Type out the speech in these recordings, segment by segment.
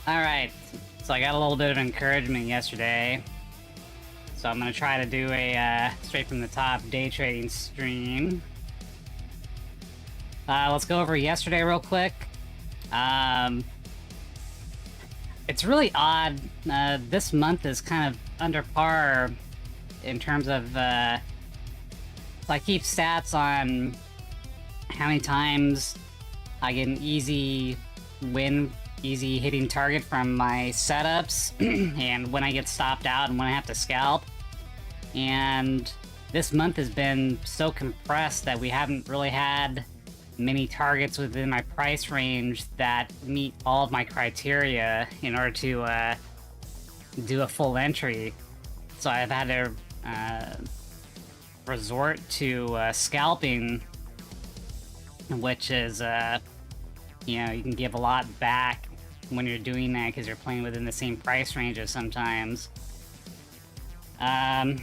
Alright, so I got a little bit of encouragement yesterday. So I'm gonna try to do a straight from the top day trading stream. Let's go over yesterday real quick. It's really odd. This month is kind of under par in terms of I keep stats on how many times I get an easy win, easy hitting target from my setups, and when I get stopped out and when I have to scalp. And this month has been so compressed that we haven't really had many targets within my price range that meet all of my criteria in order to do a full entry. So I've had to resort to scalping, which is you know, you can give a lot back when you're doing that because you're playing within the same price ranges sometimes. There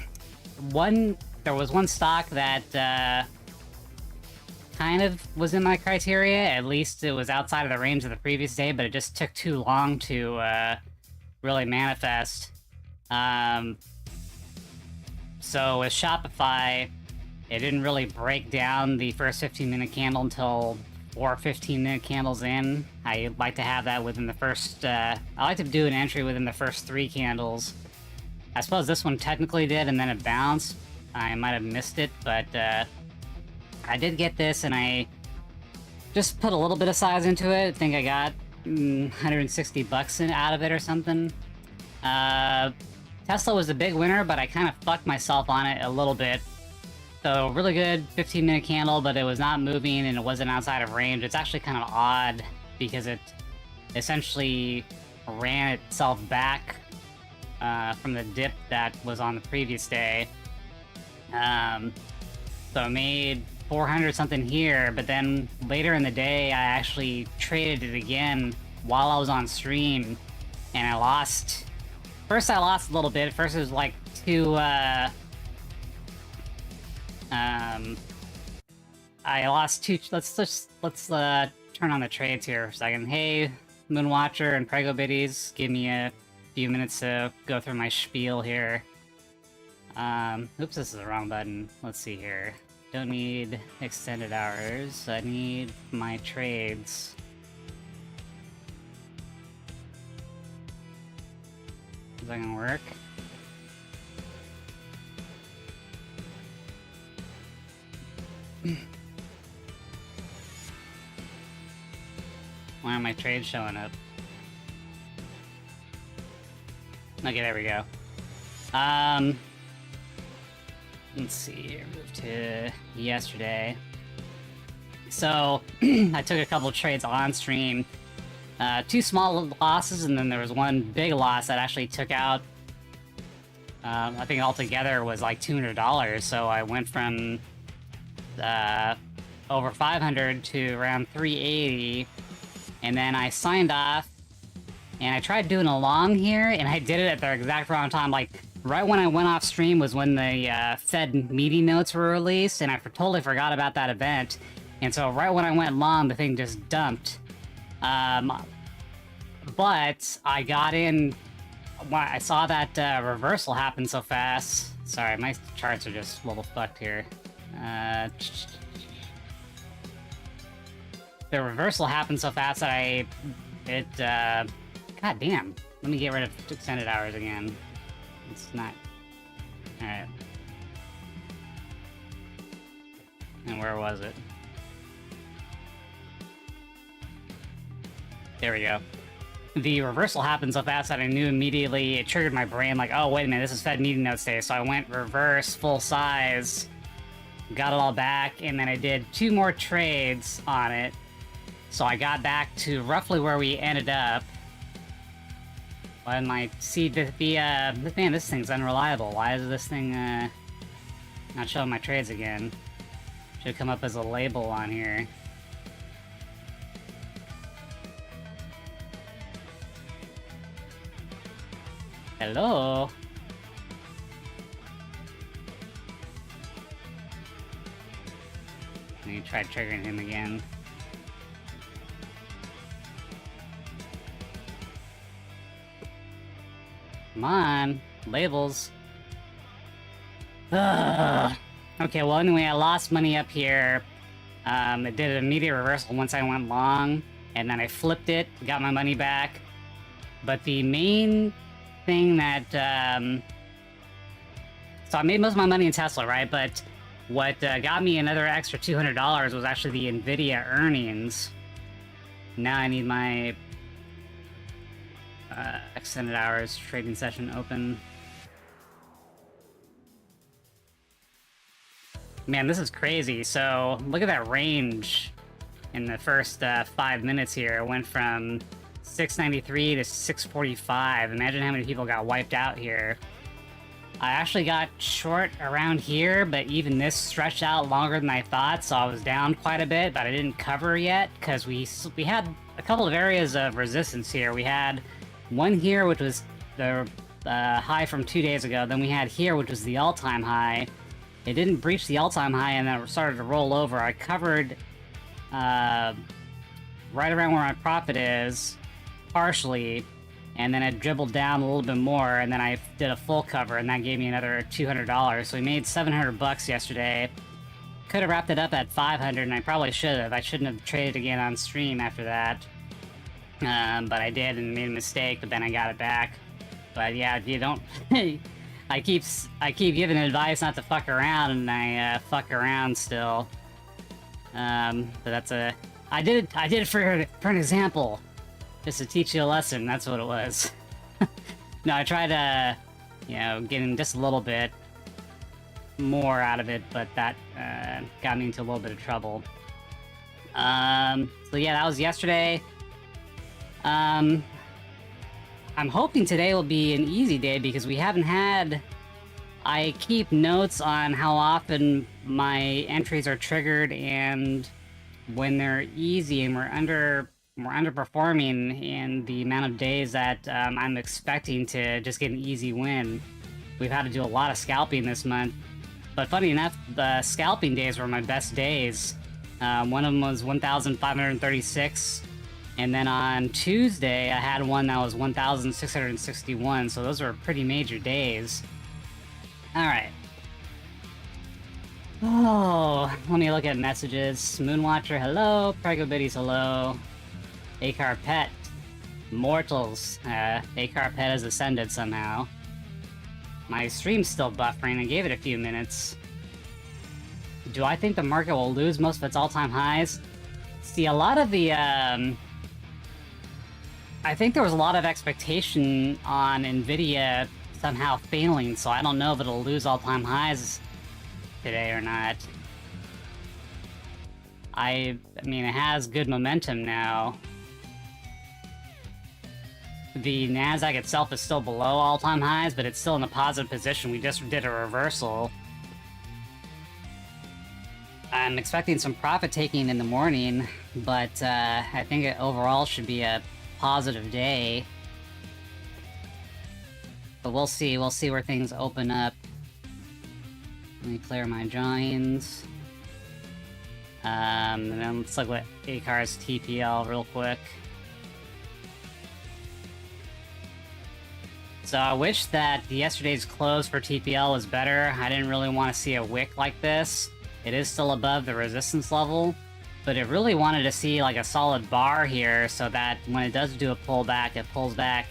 was one stock that kind of was in my criteria. At least it was outside of the range of the previous day, but it just took too long to really manifest. So with Shopify, it didn't really break down the first 15-minute candle until 4 15-minute candles in. I like to have that within the first... I like to do an entry within the first 3 candles. I suppose this one technically did, and then it bounced. I might have missed it, but I did get this, and I just put a little bit of size into it. I think I got 160 bucks out of it or something. Tesla was a big winner, but I kind of fucked myself on it a little bit. So, really good 15-minute candle, but it was not moving and it wasn't outside of range. It's actually kind of odd because it essentially ran itself back from the dip that was on the previous day. So I made 400 something here, but then later in the day I actually traded it again while I was on stream, and I lost. First I lost a little bit. First it was like I lost 2. Let's turn on the trades here for a second. Hey, Moonwatcher and Prego Biddies, give me a few minutes to go through my spiel here. Oops, this is the wrong button. Let's see here. Don't need extended hours. I need my trades. Is that gonna work? Why aren't my trades showing up? Okay, there we go. Let's see here, move to yesterday. So, I took a couple of trades on stream. 2 small losses, and then there was 1 big loss that actually took out, I think altogether was like $200, so I went from over 500 to around 380, and then I signed off, and I tried doing a long here, and I did it at the exact wrong time. Like, right when I went off stream was when the Fed meeting notes were released, and I totally forgot about that event. And so right when I went long, the thing just dumped. But I got in when I saw that reversal happen so fast. Sorry, my charts are just a little fucked here. The reversal happened so fast that God damn. Let me get rid of extended hours again. It's not... Alright. And where was it? There we go. The reversal happened so fast that I knew immediately, it triggered my brain like, oh wait a minute, this is Fed meeting notes day. So I went reverse, full size, got it all back, and then I did 2 more trades on it. So I got back to roughly where we ended up. When my man, this thing's unreliable. Why is this thing not showing my trades again? Should come up as a label on here. Hello? Let me try triggering him again. Come on, labels. Ugh. Okay, well anyway, I lost money up here. It did an immediate reversal once I went long, and then I flipped it, got my money back. But the main thing that, so I made most of my money in Tesla, right? But what got me another extra $200 was actually the NVIDIA earnings. Now I need my extended hours trading session open. Man, this is crazy. So look at that range in the first 5 minutes here. It went from 693 to 645. Imagine how many people got wiped out here. I actually got short around here, but even this stretched out longer than I thought, so I was down quite a bit, but I didn't cover yet because we had a couple of areas of resistance here. We had one here, which was the high from 2 days ago. Then we had here, which was the all-time high. It didn't breach the all-time high, and then it started to roll over. I covered right around where my profit is, partially, and then it dribbled down a little bit more, and then I did a full cover, and that gave me another $200. So we made 700 bucks yesterday. Could have wrapped it up at 500, and I probably should have. I shouldn't have traded again on stream after that. But I did and made a mistake, but then I got it back. But yeah, you don't... I keep giving advice not to fuck around, and I fuck around still. But that's a... I did it for an example. Just to teach you a lesson, that's what it was. No, I tried to, you know, getting just a little bit more out of it, but that got me into a little bit of trouble. So yeah, that was yesterday. I'm hoping today will be an easy day because we haven't had... I keep notes on how often my entries are triggered and when they're easy, and we're underperforming in the amount of days that I'm expecting to just get an easy win. We've had to do a lot of scalping this month, but funny enough, the scalping days were my best days. One of them was 1,536, and then on Tuesday I had one that was 1,661, so those were pretty major days. Alright. Oh, let me look at messages. Moonwatcher, hello. Prego Biddies, hello. Acar Pet. Mortals. Acar Pet has ascended somehow. My stream's still buffering. I gave it a few minutes. Do I think the market will lose most of its all-time highs? See, a lot of the, I think there was a lot of expectation on NVIDIA somehow failing, so I don't know if it'll lose all-time highs today or not. I mean, it has good momentum now. The Nasdaq itself is still below all-time highs, but it's still in a positive position. We just did a reversal. I'm expecting some profit taking in the morning, but I think it overall should be a positive day. But we'll see where things open up. Let me clear my joins. And then let's look at Acar's TPL real quick. So I wish that yesterday's close for TPL was better. I didn't really want to see a wick like this. It is still above the resistance level, but it really wanted to see like a solid bar here so that when it does do a pullback, it pulls back,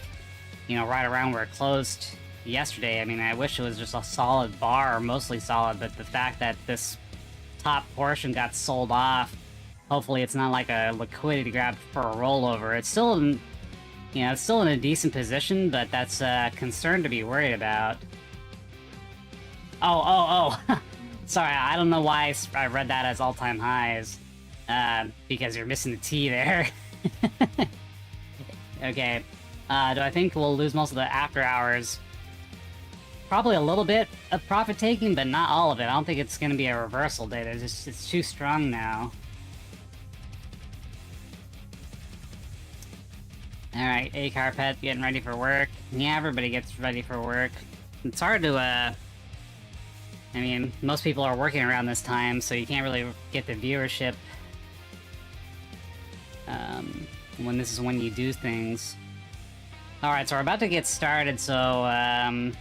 you know, right around where it closed yesterday. I mean, I wish it was just a solid bar, or mostly solid, but the fact that this top portion got sold off, hopefully it's not like a liquidity grab for a rollover. It's still in, you know, it's still in a decent position, but that's a concern to be worried about. Oh. Sorry, I don't know why I read that as all-time highs. Because you're missing the T there. Okay. Do I think we'll lose most of the after hours? Probably a little bit of profit taking, but not all of it. I don't think it's going to be a reversal day. It's too strong now. Alright, Acar Pet getting ready for work. Yeah, everybody gets ready for work. It's hard to, I mean, most people are working around this time, so you can't really get the viewership when this is when you do things. Alright, so we're about to get started, so,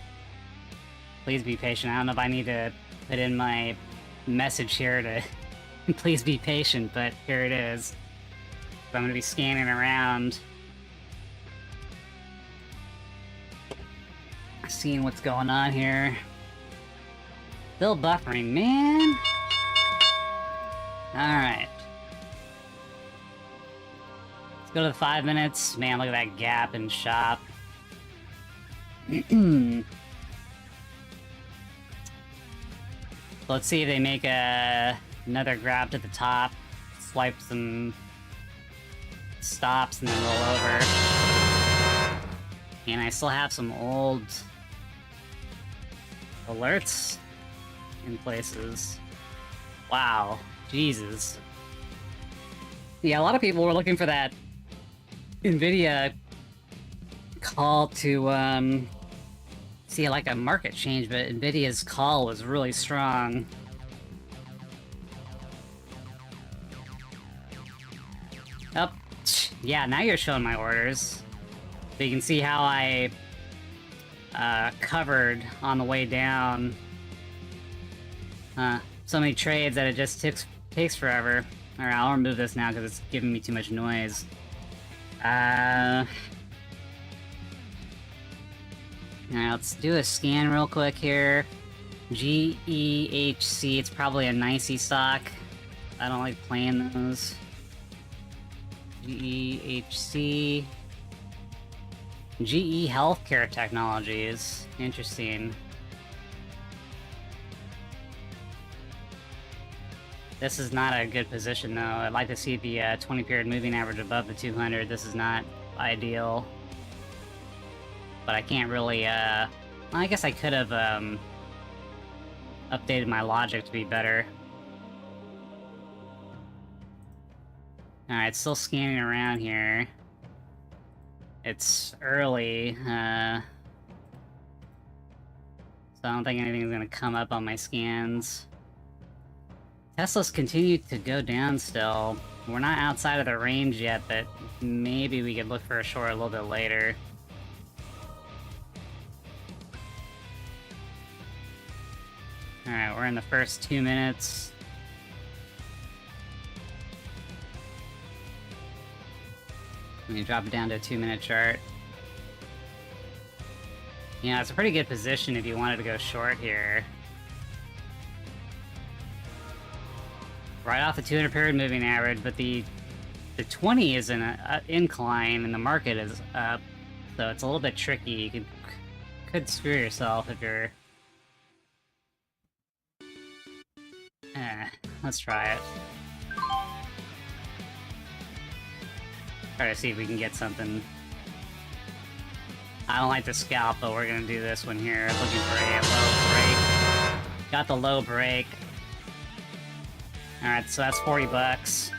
please be patient. I don't know if I need to put in my message here to please be patient, but here it is. I'm gonna be scanning around, seeing what's going on here. Still buffering, man! Alright. Let's go to the 5 minutes. Man, look at that gap in shop. Let's see if they make another grab to the top, swipe some stops, and then roll over. And I still have some old alerts in places. Wow. Jesus. Yeah, a lot of people were looking for that NVIDIA call to, see like a market change, but NVIDIA's call was really strong. Oh, yeah, now you're showing my orders. So you can see how I covered on the way down. So many trades that it just takes forever. Alright, I'll remove this now because it's giving me too much noise. Alright, let's do a scan real quick here. GEHC, it's probably a nicey stock. I don't like playing those. GEHC. GE Healthcare Technologies. Interesting. This is not a good position though. I'd like to see the 20-period moving average above the 200. This is not ideal. But I can't really, well, I guess I could have, updated my logic to be better. Alright, still scanning around here. It's early, so I don't think anything's gonna come up on my scans. Tesla's continued to go down still. We're not outside of the range yet, but maybe we could look for a short a little bit later. Alright, we're in the first 2 minutes. Let me drop it down to a 2-minute chart. Yeah, it's a pretty good position if you wanted to go short here. Right off the 200-period moving average, but the 20 is in an incline and the market is up, so it's a little bit tricky. You could screw yourself if you're... let's try it. Try to see if we can get something. I don't like the scalp, but we're gonna do this one here. Looking for a low break. Got the low break. Alright, so that's 40 bucks.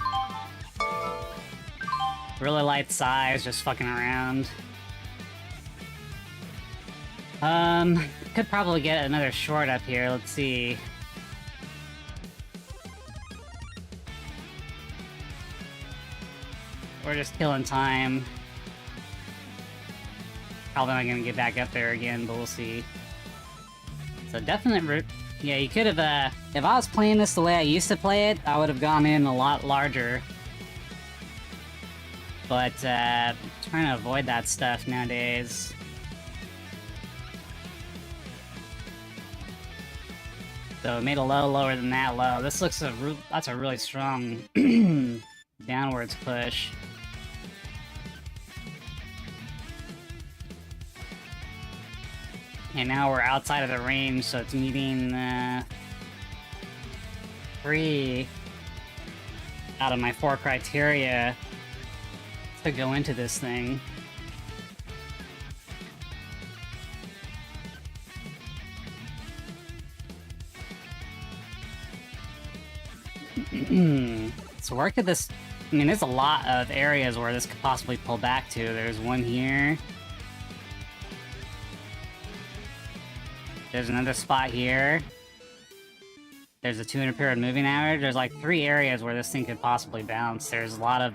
Really light size, just fucking around. Could probably get another short up here. Let's see. We're just killing time. Probably not gonna get back up there again, but we'll see. So definite yeah, you could have, if I was playing this the way I used to play it, I would have gone in a lot larger. But, trying to avoid that stuff nowadays. So it made a low lower than that low. This looks that's a really strong downwards push. And now we're outside of the range, so it's meeting 3 out of my 4 criteria to go into this thing. So where could this... I mean, there's a lot of areas where this could possibly pull back to. There's one here. There's another spot here. There's a 200-period moving average. There's like 3 areas where this thing could possibly bounce. There's a lot of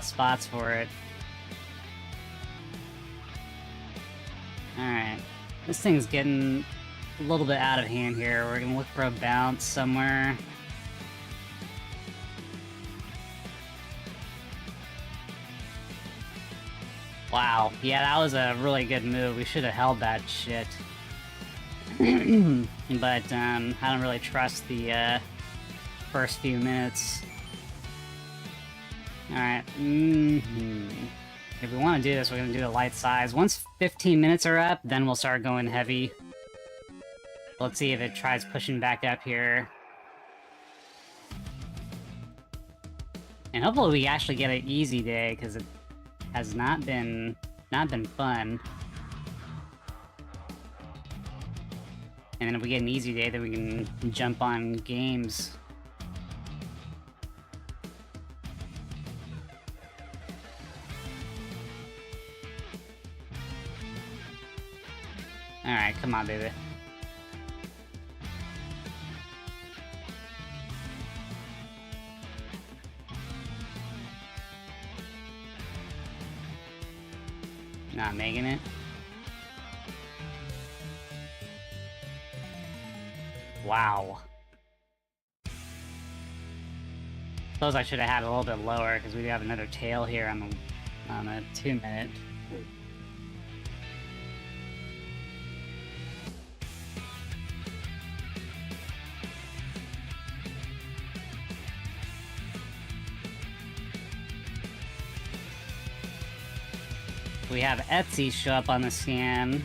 spots for it. Alright. This thing's getting a little bit out of hand here. We're gonna look for a bounce somewhere. Wow. Yeah, that was a really good move. We should have held that shit. But, I don't really trust the, first few minutes. Alright. If we want to do this, we're going to do the light size. Once 15 minutes are up, then we'll start going heavy. Let's see if it tries pushing back up here. And hopefully we actually get an easy day, because it has not been fun. And then if we get an easy day, then we can jump on games. Alright, come on, baby. Not making it. Wow. Suppose I should have had a little bit lower, because we do have another tail here on the 2-minute. We have Etsy show up on the scan.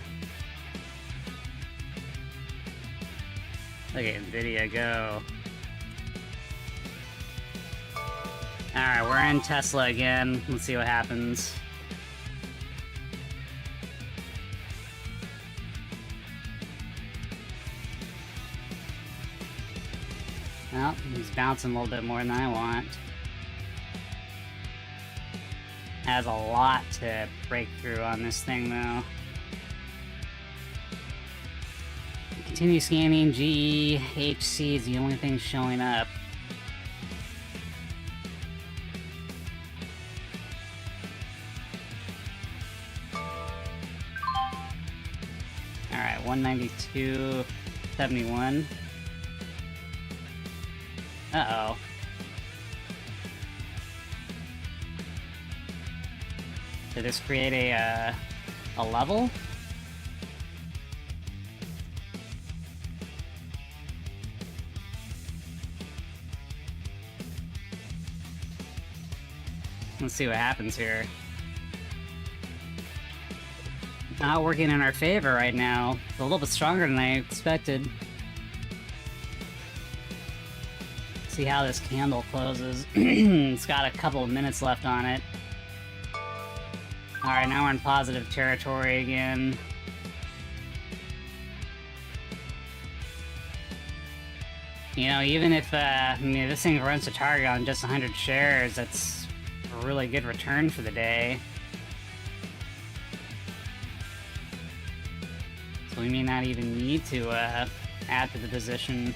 Look at Nvidia go. Alright, we're in Tesla again. Let's see what happens. Well, he's bouncing a little bit more than I want. Has a lot to break through on this thing, though. Continue scanning. GEHC is the only thing showing up. Alright, 192.71. Uh-oh. Did this create a level? Let's see what happens here. Not working in our favor right now. It's a little bit stronger than I expected. See how this candle closes. It's got a couple of minutes left on it. Alright, now we're in positive territory again. You know, even if this thing runs to target on just 100 shares, that's a really good return for the day. So we may not even need to add to the position.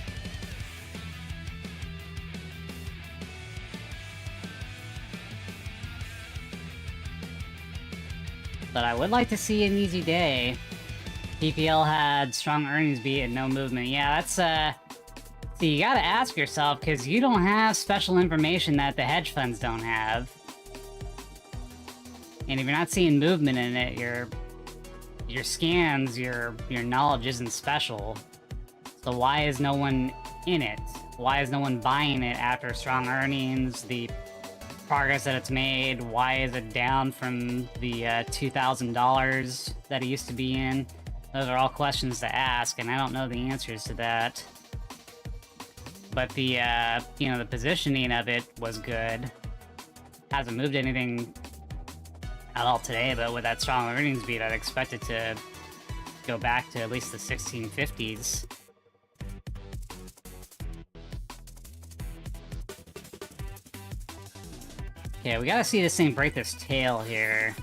But I would like to see an easy day. PPL had strong earnings beat and no movement. Yeah, that's, see, you gotta ask yourself, because you don't have special information that the hedge funds don't have. And if you're not seeing movement in it, your scans, your knowledge isn't special. So why is no one in it? Why is no one buying it after strong earnings, the progress that it's made? Why is it down from the $2,000 that it used to be in? Those are all questions to ask, and I don't know the answers to that. But the, you know, the positioning of it was good. Hasn't moved anything at all today, but with that strong earnings beat, I'd expect it to go back to at least the 1650s. Okay, we gotta see this thing break this tail here.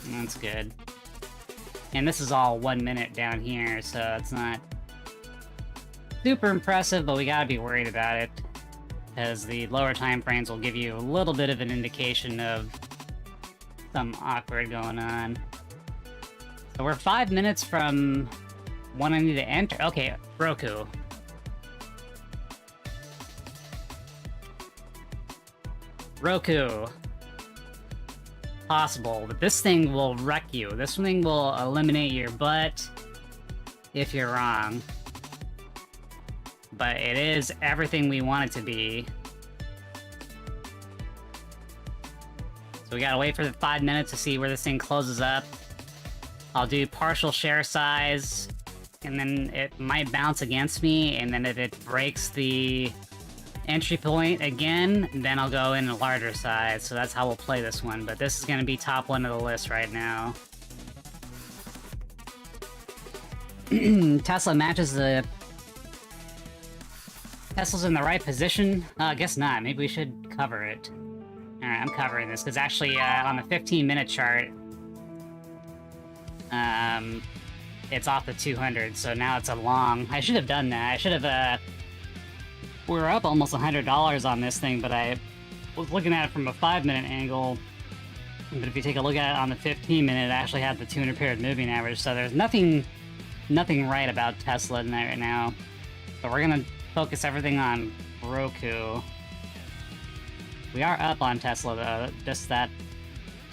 That's good. And this is all 1 minute down here, so it's not super impressive, but we gotta be worried about it, because the lower time frames will give you a little bit of an indication of something awkward going on. So we're 5 minutes from when I need to enter. Okay, Roku. Roku. Possible, but this thing will wreck you. This thing will eliminate your butt if you're wrong. But it is everything we want it to be. So we gotta wait for the 5 minutes to see where this thing closes up. I'll do partial share size, and then it might bounce against me, and then if it breaks the entry point again, then I'll go in a larger size. So that's how we'll play this one, but this is gonna be top one of the list right now. Tesla matches the... Tesla's in the right position? I guess not. Maybe we should cover it. Alright, I'm covering this, because actually, on the 15-minute chart, it's off the 200, so now it's a long... I should have done that. I should have, we were up almost $100 on this thing, but I was looking at it from a 5-minute angle. But if you take a look at it on the 15-minute, it actually had the 200-period moving average, so there's nothing right about Tesla in there right now. So we're gonna focus everything on Roku. We are up on Tesla, though. Just that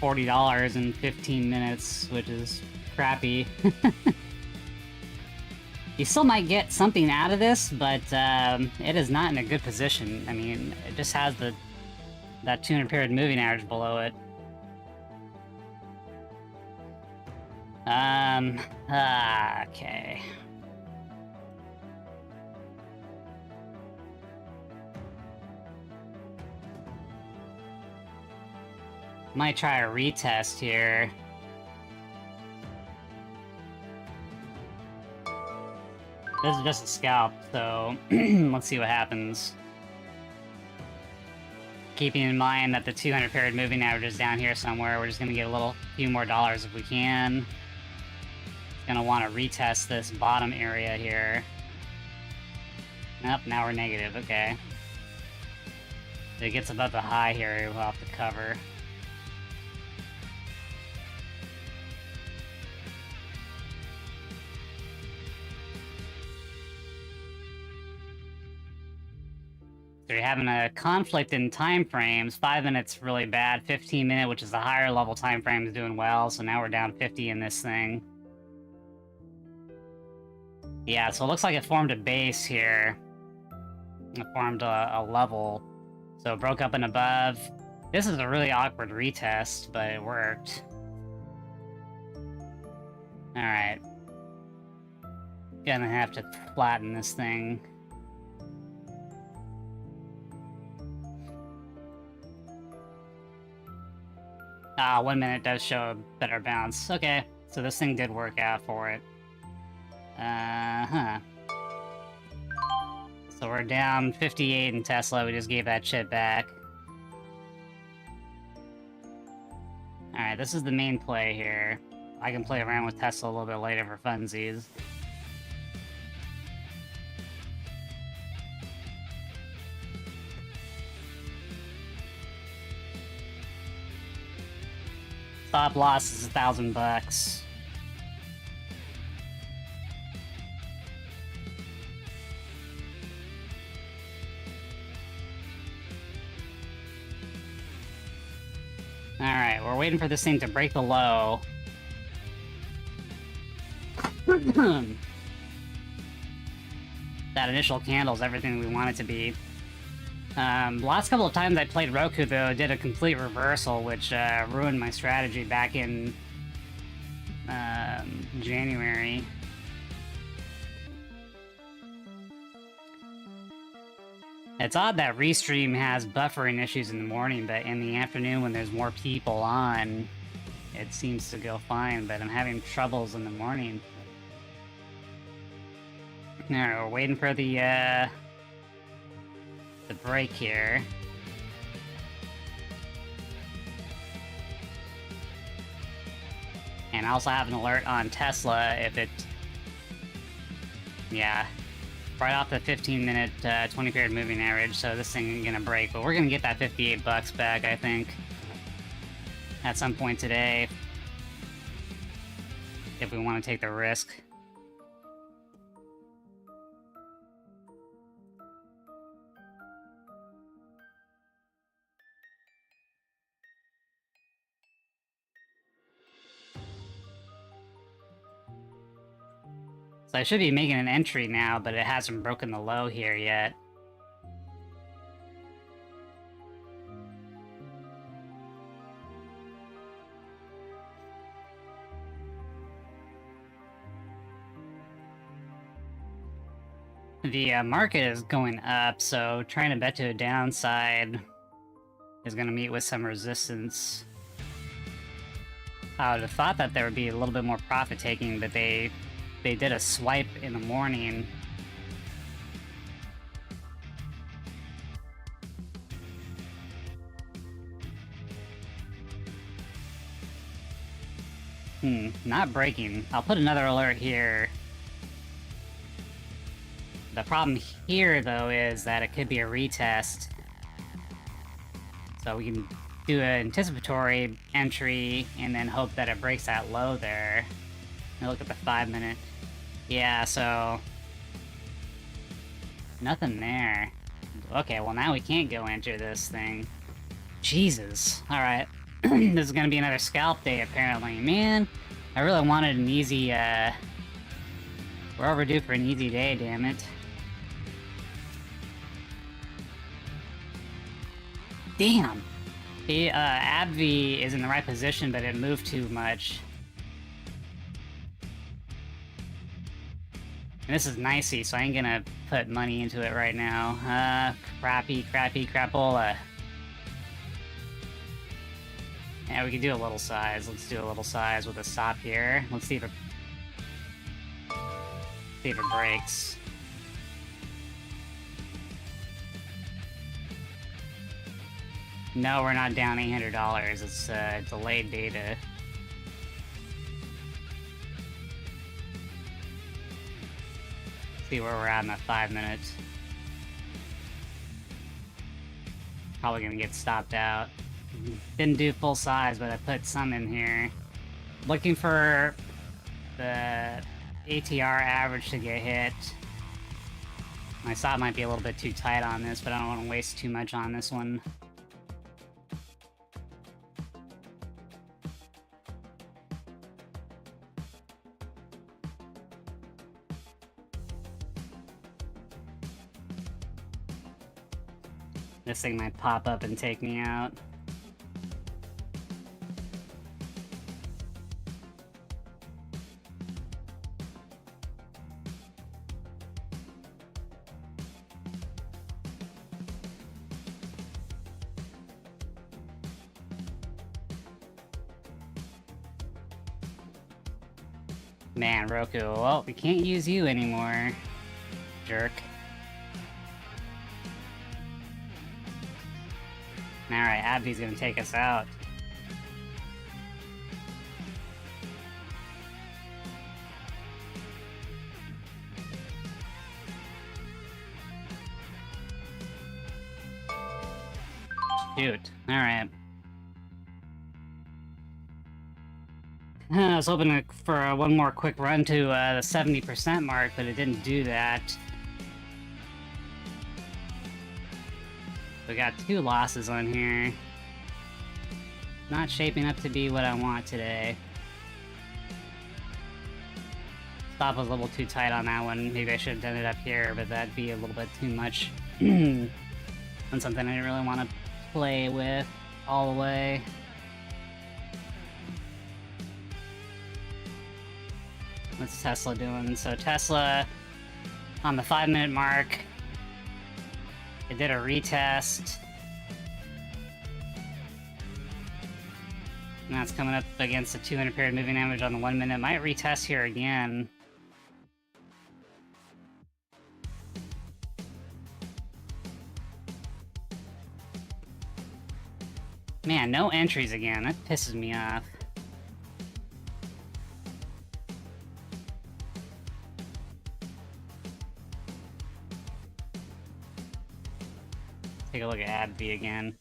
$40 in 15 minutes, which is crappy. You still might get something out of this, but it is not in a good position. I mean, it just has that 200-period moving average below it. Okay. Might try a retest here. This is just a scalp, so let's see what happens. Keeping in mind that the 200-period moving average is down here somewhere, we're just gonna get a few more dollars if we can. Gonna want to retest this bottom area here. Nope, now we're negative, okay. If it gets above the high here, we'll have to cover. So you're having a conflict in time frames. 5 minutes really bad. 15-minute, which is the higher level time frame, is doing well. So now we're down 50 in this thing. Yeah, so it looks like it formed a base here. It formed a level. So it broke up and above. This is a really awkward retest, but it worked. Alright. Gonna have to flatten this thing. Ah, 1 minute does show a better bounce. Okay, so this thing did work out for it. So we're down 58 in Tesla, we just gave that shit back. Alright, this is the main play here. I can play around with Tesla a little bit later for funsies. Stop loss is $1,000. Alright, we're waiting for this thing to break the low. That initial candle is everything we want it to be. Last couple of times I played Roku, though, did a complete reversal, which ruined my strategy back in January. It's odd that Restream has buffering issues in the morning, but in the afternoon when there's more people on, it seems to go fine, but I'm having troubles in the morning. Alright, we're waiting for the break here. And I also have an alert on Tesla if it... Yeah. Right off the 15-minute, 20-period moving average, so this thing is gonna break. But we're gonna get that $58 back, I think. at some point today if we want to take the risk. So I should be making an entry now, but it hasn't broken the low here yet. The market is going up, so trying to bet to a downside is going to meet with some resistance. I would have thought that there would be a little bit more profit taking, but they did a swipe in the morning. Not breaking. I'll put another alert here. The problem here, though, is that it could be a retest. So we can do an anticipatory entry and then hope that it breaks that low there. Now look at the 5-minute. Yeah, so... nothing there. Okay, well now we can't go enter this thing. Jesus. Alright. This is gonna be another scalp day, apparently. Man, I really wanted an easy, We're overdue for an easy day, damn it. Damn! The, AbbVie is in the right position, but it moved too much. And this is nicey, so I ain't gonna put money into it right now. Crapola. Yeah, we could do a little size. Let's do a little size with a stop here. Let's see if it breaks. No, we're not down $800. It's delayed data. See where we're at in the 5 minutes. Probably gonna get stopped out. Didn't do full size, but I put some in here. Looking for the ATR average to get hit. My stop might be a little bit too tight on this, but I don't want to waste too much on this one. This thing might pop up and take me out. Man, Roku, well, we can't use you anymore, jerk. Alright, AbbVie's gonna take us out. Shoot. Alright. I was hoping for one more quick run to the 70% mark, but it didn't do that. We got 2 losses on here. Not shaping up to be what I want today. Stop was a little too tight on that one. Maybe I should have done it up here, but that'd be a little bit too much. And something I didn't really want to play with all the way. What's Tesla doing? So Tesla, on the 5-minute mark, it did a retest. Now it's coming up against the 200 period moving average on the 1 minute. Might retest here again. Man, no entries again. That pisses me off. Take a look at AbbVie again.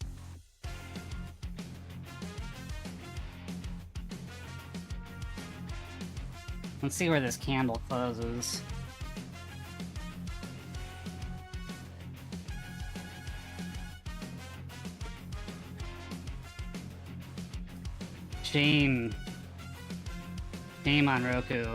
Let's see where this candle closes. Shame. Shame on Roku.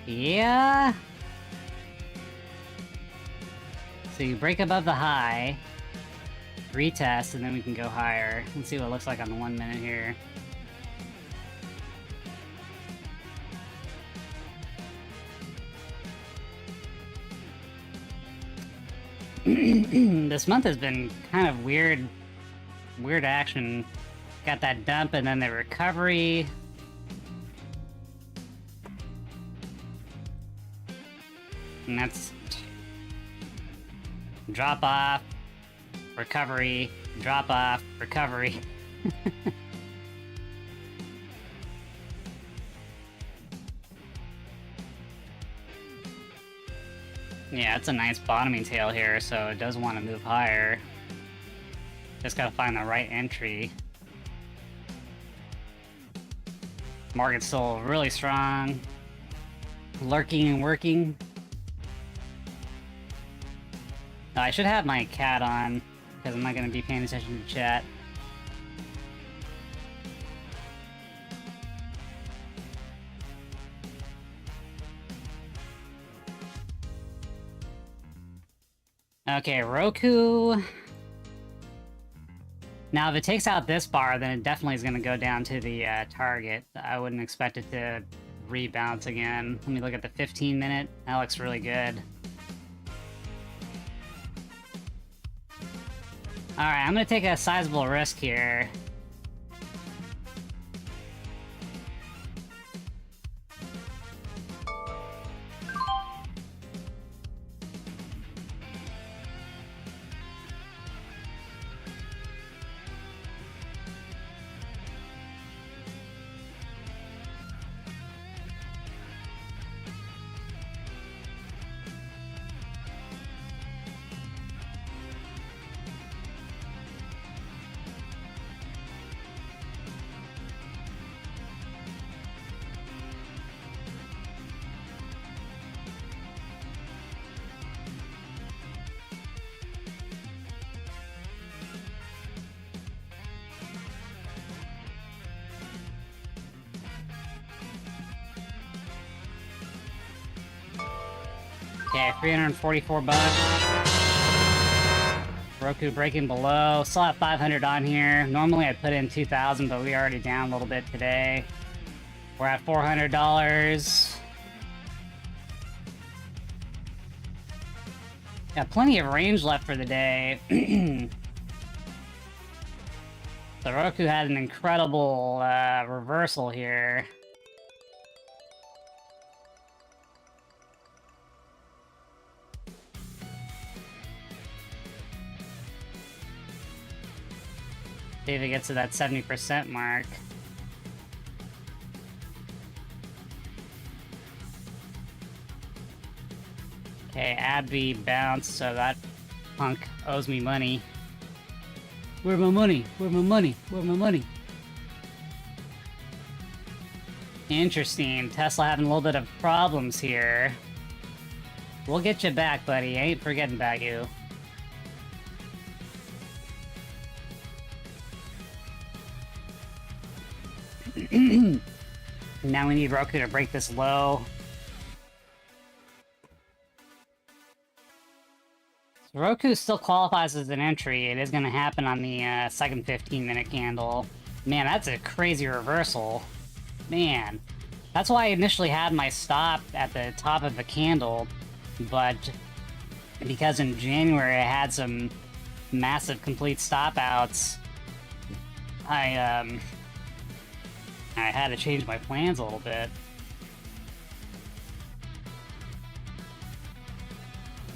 Yeah. So you break above the high, retest, and then we can go higher. Let's see what it looks like on the 1 minute here. This month has been kind of weird action. Got that dump and then the recovery. And that's drop off, recovery, drop off, recovery. Yeah, it's a nice bottoming tail here, so it does want to move higher. Just gotta find the right entry. Market's still really strong. Lurking and working. I should have my cat on, because I'm not going to be paying attention to chat. Okay, Roku. Now, if it takes out this bar, then it definitely is going to go down to the target. I wouldn't expect it to rebounce again. Let me look at the 15-minute. That looks really good. Alright, I'm gonna take a sizable risk here. Okay, 344 bucks. Roku breaking below. Still have 500 on here. Normally I'd put in 2,000, but we already down a little bit today. We're at $400. Got plenty of range left for the day. The Roku had an incredible reversal here. See if it gets to that 70% mark. Okay, Abby bounced, so that punk owes me money. Where's my money? Where's my money? Where's my money? Interesting. Tesla having a little bit of problems here. We'll get you back, buddy. I ain't forgetting about you. Now we need Roku to break this low. So Roku still qualifies as an entry. It is going to happen on the second 15-minute candle. Man, that's a crazy reversal. Man. That's why I initially had my stop at the top of the candle, but because in January I had some massive complete stop outs, I had to change my plans a little bit.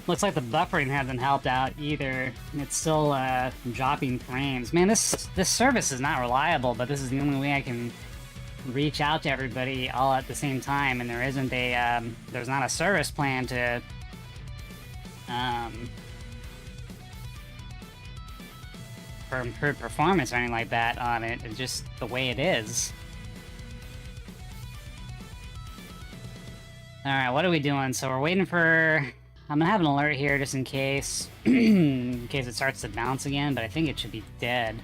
Looks like the buffering hasn't helped out either. It's still dropping frames. Man, this service is not reliable, but this is the only way I can reach out to everybody all at the same time, and there isn't a there's not a service plan to for improved performance or anything like that on it. It's just the way it is. Alright, what are we doing? So we're waiting for... I'm gonna have an alert here just in case. In case it starts to bounce again, but I think it should be dead.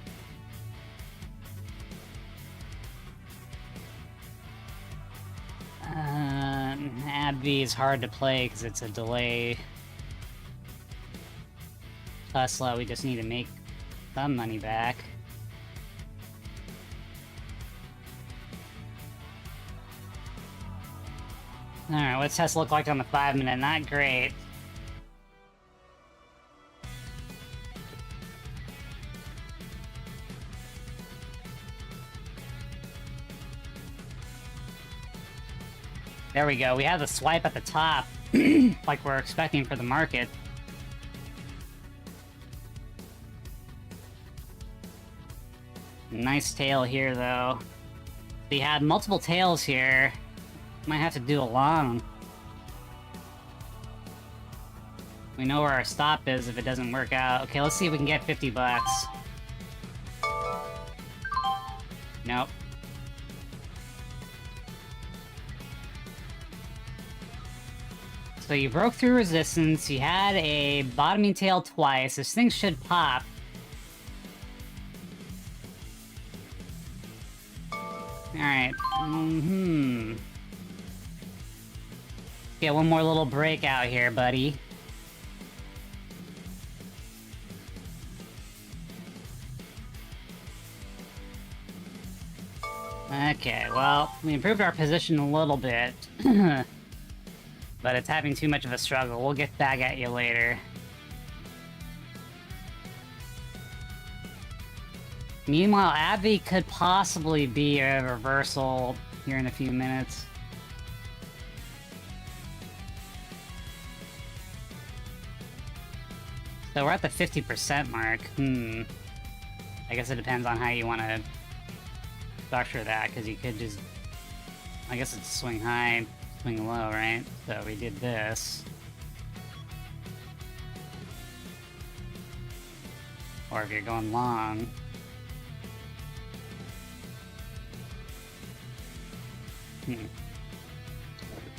AbbVie is hard to play because it's a delay. Tesla, we just need to make some money back. Alright, what's Tesla look like on the 5-minute? Not great. There we go, we have the swipe at the top, like we're expecting for the market. Nice tail here, though. We had multiple tails here. Might have to do a long. We know where our stop is if it doesn't work out. Okay, let's see if we can get 50 bucks. Nope. So you broke through resistance, you had a bottoming tail twice, this thing should pop. Alright, Get one more little breakout here, buddy. Okay, well, we improved our position a little bit. But it's having too much of a struggle. We'll get back at you later. Meanwhile, AbbVie could possibly be a reversal here in a few minutes. So we're at the 50% mark. I guess it depends on how you want to structure that, because you could just... I guess it's swing high, swing low, right? So we did this. Or if you're going long...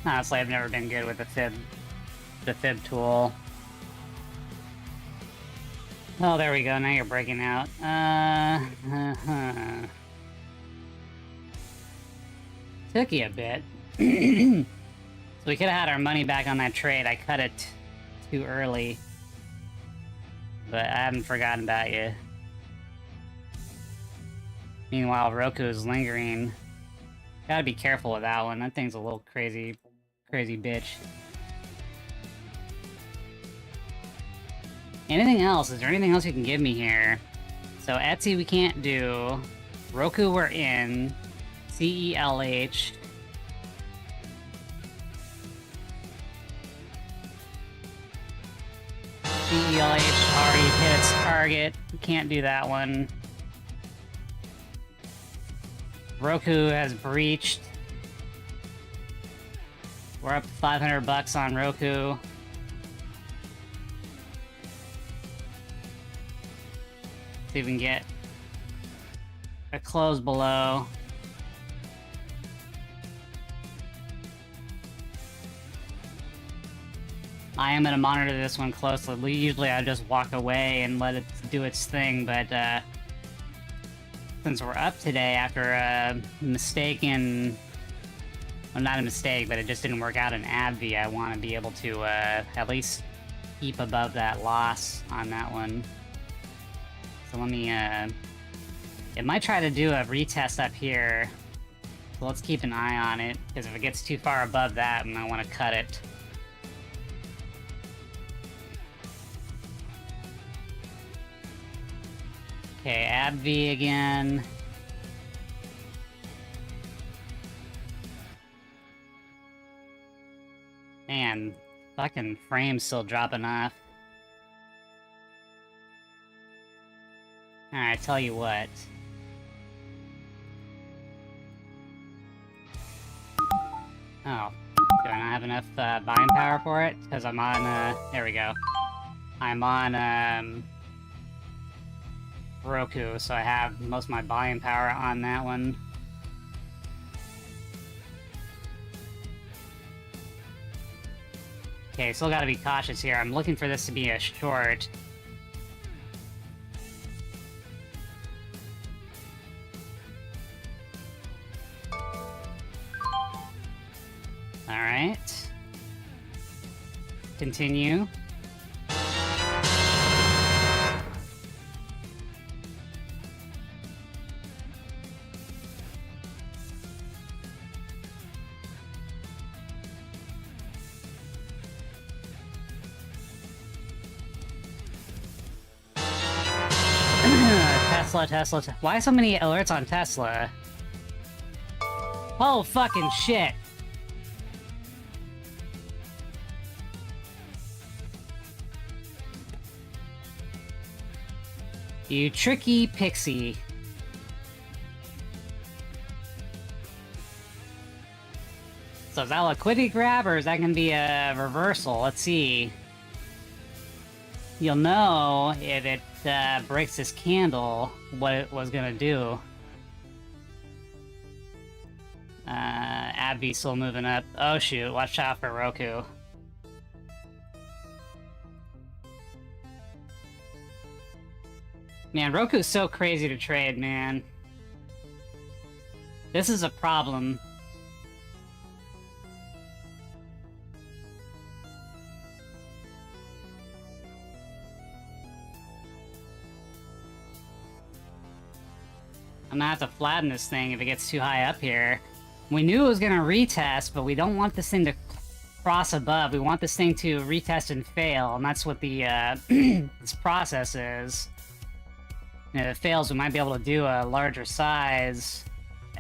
Honestly, I've never been good with the fib tool. Oh, there we go, now you're breaking out. Took you a bit. So we could've had our money back on that trade. I cut it too early. But I haven't forgotten about you. Meanwhile, Roku is lingering. Gotta be careful with that one. That thing's a little crazy bitch. Anything else? Is there anything else you can give me here? So Etsy we can't do. Roku we're in. CELH. CELH already hit its target. We can't do that one. Roku has breached. We're up to 500 bucks on Roku. See if we can get a close below. I am gonna monitor this one closely. Usually I just walk away and let it do its thing, but since we're up today after a mistaken... Well, not a mistake, but it just didn't work out in AbbVie, I want to be able to at least keep above that loss on that one. So let me... It might try to do a retest up here. So let's keep an eye on it, because if it gets too far above that, then I want to cut it. Okay, AbbVie again. Man, fucking frame's still dropping off. Alright, tell you what. Oh, do I not have enough buying power for it? Because I'm on, there we go. I'm on, Roku, so I have most of my buying power on that one. Okay, still gotta be cautious here. I'm looking for this to be a short. Alright. Continue. Tesla. Why so many alerts on Tesla? Oh, fucking shit. You tricky pixie. So is that a liquidity grab, or is that gonna be a reversal? Let's see. You'll know if it breaks this candle, what it was gonna do. AbbVie's still moving up. Oh shoot, watch out for Roku. Man, Roku's so crazy to trade, man. This is a problem. I'm gonna have to flatten this thing if it gets too high up here. We knew it was gonna retest, but we don't want this thing to cross above. We want this thing to retest and fail, and that's what the this process is. And if it fails, we might be able to do a larger size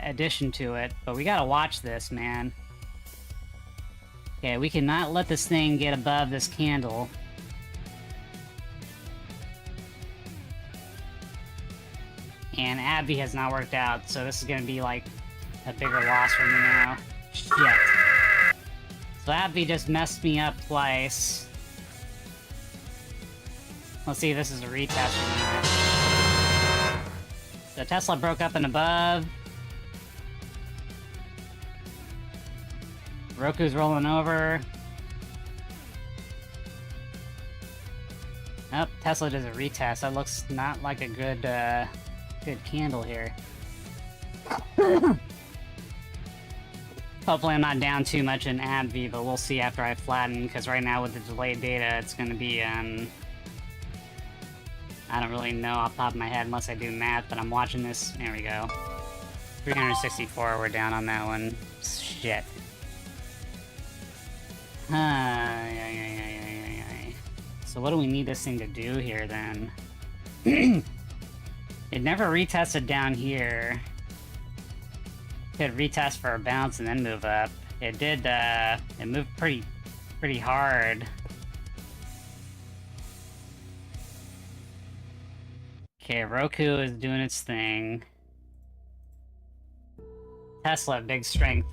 addition to it, but we gotta watch this, man. Okay, we cannot let this thing get above this candle. And AbbVie has not worked out, so this is gonna be like a bigger loss for me now. Shit. So AbbVie just messed me up twice. Let's see if this is a retest or not. So Tesla broke up and above. Roku's rolling over. Oh, Tesla does a retest. That looks not like a good, good candle here. Hopefully I'm not down too much in AbbVie, but we'll see after I flatten, because right now with the delayed data, it's going to be, I don't really know off the top of my head unless I do math, but I'm watching this. There we go. 364, we're down on that one. Shit. So what do we need this thing to do here, then? It never retested down here. Could retest for a bounce and then move up. It did, it moved pretty hard. Okay, Roku is doing its thing. Tesla, big strength.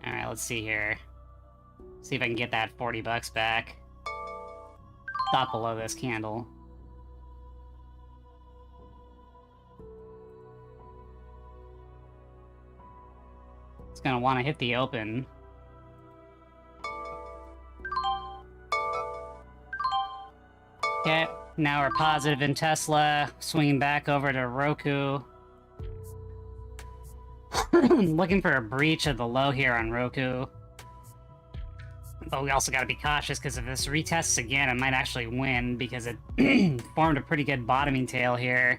Alright, let's see here. See if I can get that 40 bucks back. Stop below this candle. It's gonna want to hit the open. Okay, now we're positive in Tesla, swinging back over to Roku. Looking for a breach of the low here on Roku. But we also gotta be cautious, because if this retests again, it might actually win, because it formed a pretty good bottoming tail here.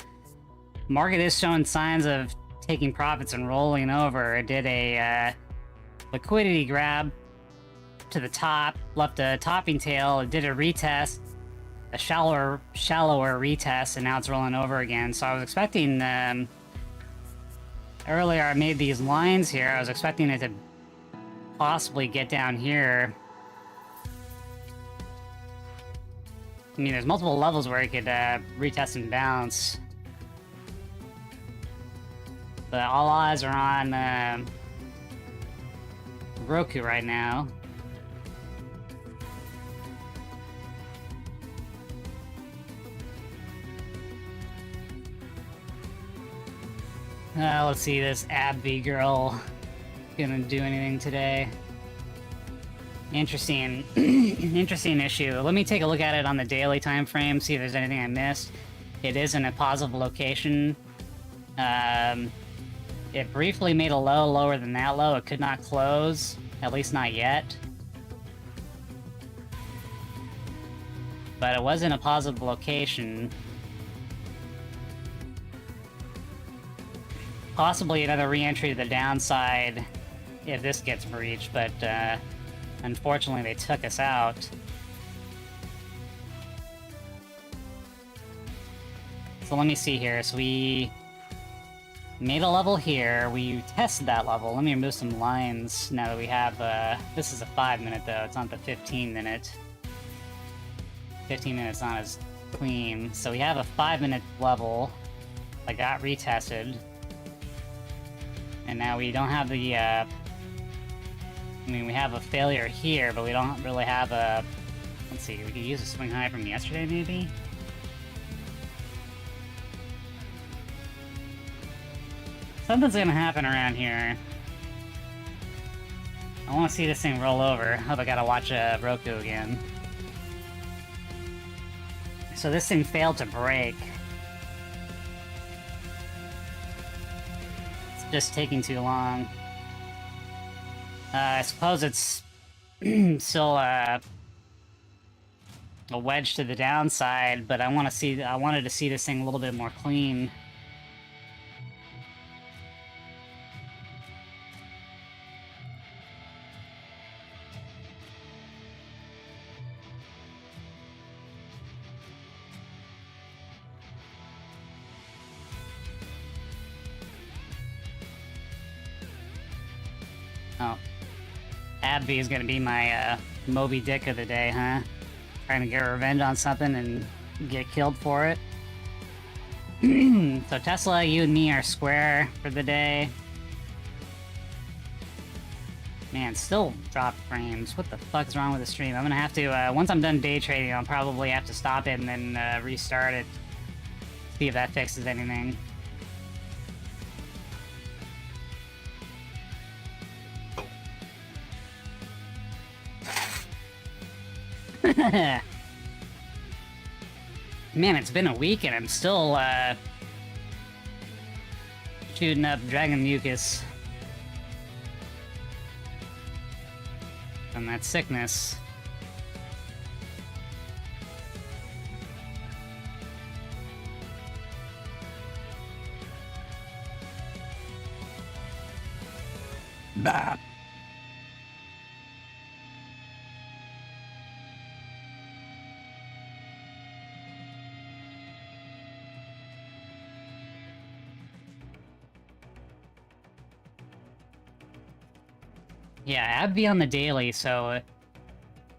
Market is showing signs of taking profits and rolling over. It did a liquidity grab to the top, left a topping tail, it did a retest, a shallower retest, and now it's rolling over again. So I was expecting, earlier I made these lines here, I was expecting it to possibly get down here. I mean, there's multiple levels where it could retest and bounce. But all eyes are on Roku right now. Let's see, this Abby girl gonna do anything today. Interesting, interesting issue. Let me take a look at it on the daily time frame, see if there's anything I missed. It is in a positive location. It briefly made a low lower than that low. It could not close, at least not yet. But it was in a positive location. Possibly another re-entry to the downside if this gets breached, but unfortunately they took us out. So let me see here. So we made a level here. We tested that level. Let me remove some lines now that we have... this is a 5-minute though. It's not the 15-minute. 15 minutes not as clean. So we have a 5-minute level that got retested. And now we don't have the, I mean, we have a failure here, but we don't really have a... Let's see, we could use a swing high from yesterday, maybe? Something's gonna happen around here. I want to see this thing roll over. Hope I gotta watch Roku again. So this thing failed to break. Just taking too long. I suppose it's still a wedge to the downside, but I wanted to see this thing a little bit more clean. Oh. Abby is gonna be my, Moby Dick of the day, huh? Trying to get revenge on something and get killed for it. So Tesla, you and me are square for the day. Man, still dropped frames. What the fuck's wrong with the stream? I'm gonna have to, once I'm done day trading, I'll probably have to stop it and then, restart it. See if that fixes anything. Man, it's been a week and I'm still, shooting up dragon mucus from that sickness. Bah. Yeah, Abby on the daily, so it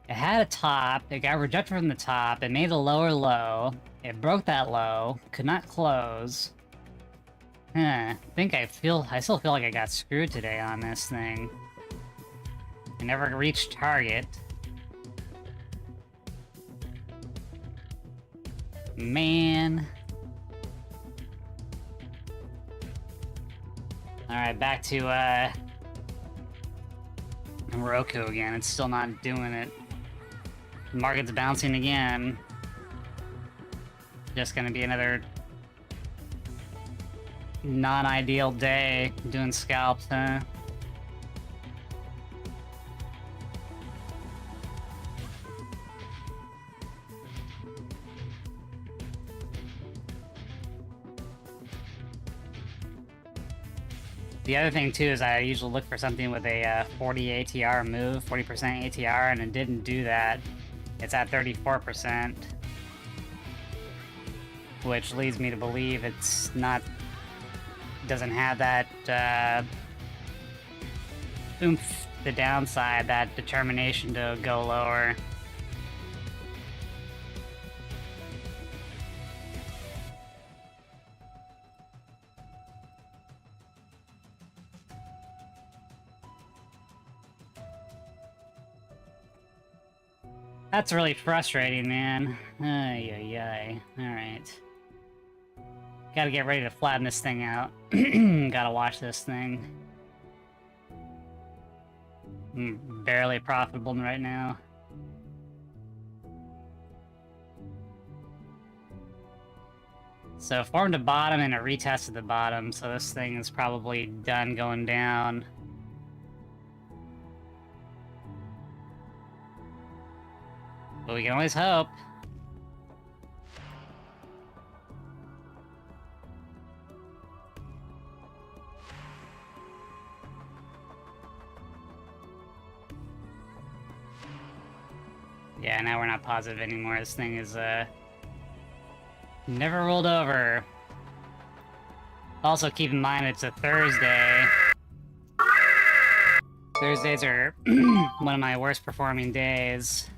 had a top, it got rejected from the top, it made a lower low, it broke that low, could not close. I still feel like I got screwed today on this thing. I never reached target. Man. Alright, back to, Roku again. It's still not doing it. The market's bouncing again. Just gonna be another non-ideal day doing scalps, huh? The other thing, too, is I usually look for something with a 40 ATR move, 40% ATR, and it didn't do that. It's at 34%. Which leads me to believe it's not... doesn't have that, oomph, the downside, that determination to go lower. That's really frustrating, man. Ay, ay, ay. Alright. Gotta get ready to flatten this thing out. Gotta watch this thing. I'm barely profitable right now. So formed a bottom and it retested the bottom, so this thing is probably done going down. But we can always hope. Yeah, now we're not positive anymore. This thing is, never rolled over. Also, keep in mind it's a Thursday. Thursdays are one of my worst performing days.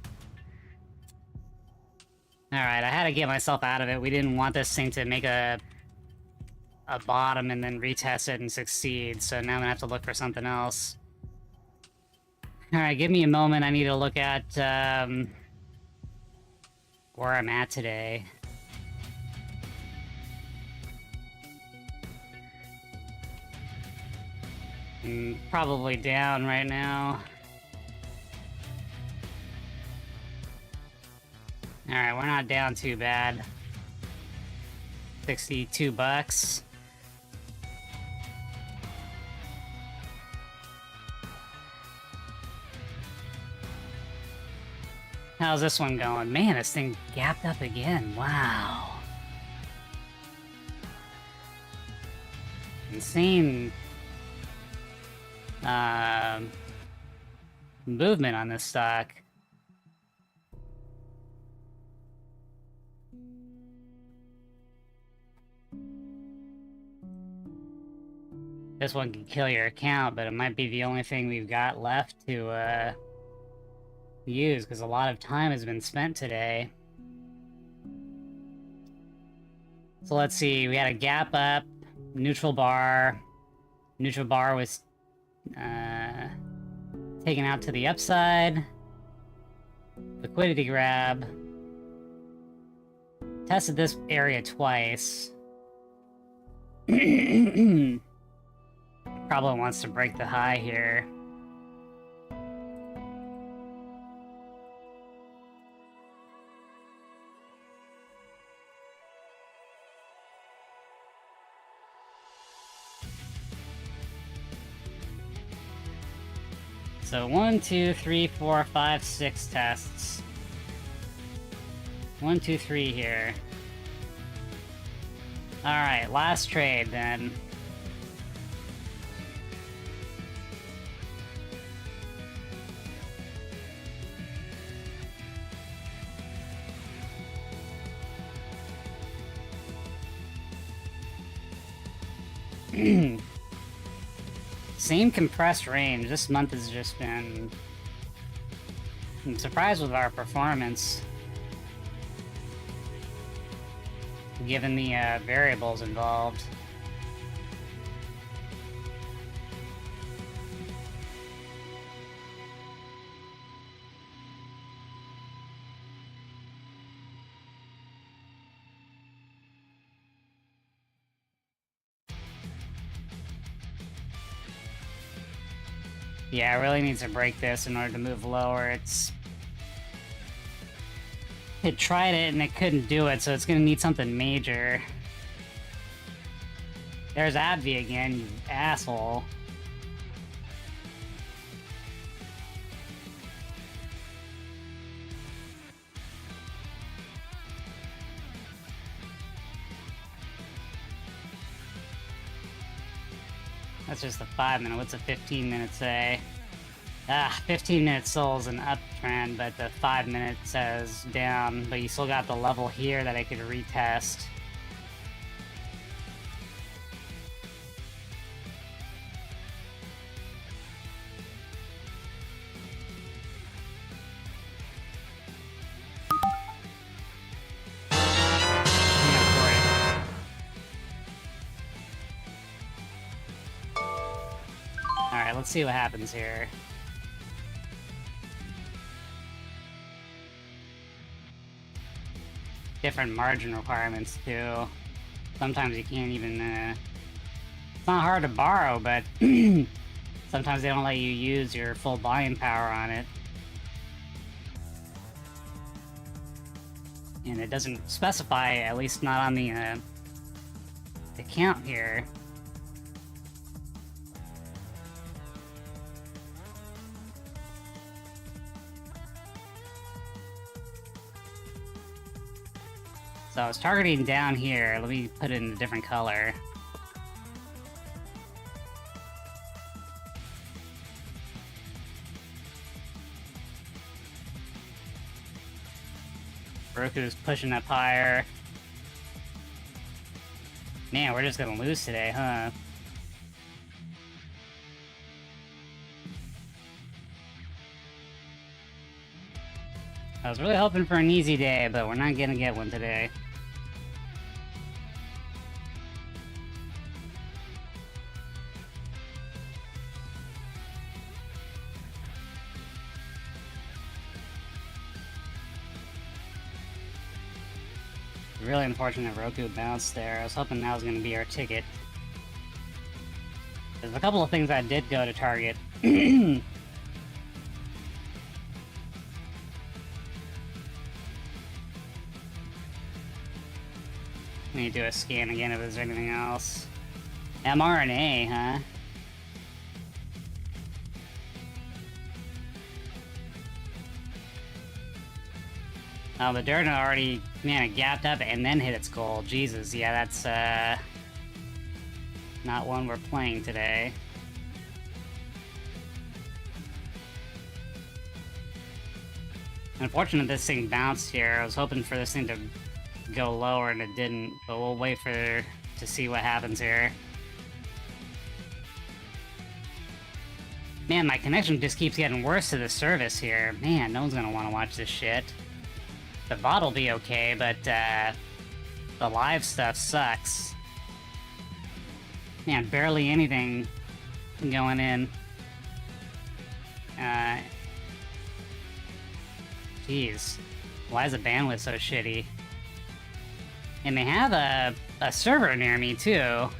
Alright, I had to get myself out of it. We didn't want this thing to make a bottom and then retest it and succeed, so now I'm gonna have to look for something else. Alright, give me a moment. I need to look at where I'm at today. I'm probably down right now. Alright, we're not down too bad. 62 bucks. How's this one going? Man, this thing gapped up again. Wow. Insane movement on this stock. This one can kill your account, but it might be the only thing we've got left to use, because a lot of time has been spent today. So let's see, we had a gap up, neutral bar. Neutral bar was taken out to the upside. Liquidity grab. Tested this area twice. Probably wants to break the high here. So 1, 2, 3, 4, 5, 6 tests. 1, 2, 3 here. Alright, last trade then. Same compressed range. This month has just been... I'm surprised with our performance, given the variables involved. Yeah, it really needs to break this in order to move lower. It tried it and it couldn't do it, so it's gonna need something major. There's Abvi again, you asshole. That's just a 5-minute. What's a 15-minute say? 15-minute soul's an uptrend, but the 5-minute says down. But you still got the level here that I could retest. Alright, let's see what happens here. Different margin requirements, too. Sometimes you can't even, it's not hard to borrow, but sometimes they don't let you use your full buying power on it. And it doesn't specify, at least not on the count here. So I was targeting down here. Let me put it in a different color. Roku's pushing up higher. Man, we're just gonna lose today, huh? I was really hoping for an easy day, but we're not gonna get one today. Really unfortunate Roku bounced there. I was hoping that was going to be our ticket. There's a couple of things I did go to target. Let me do a scan again if there's anything else. mRNA, huh? Oh, the Moderna already, man, it gapped up and then hit its goal. Jesus, yeah, that's, not one we're playing today. Unfortunate this thing bounced here. I was hoping for this thing to go lower and it didn't, but we'll wait to see what happens here. Man, my connection just keeps getting worse to the service here. Man, no one's gonna want to watch this shit. The VOD will be okay, but the live stuff sucks. Man, barely anything going in. Jeez. Why is the bandwidth so shitty? And they have a server near me, too.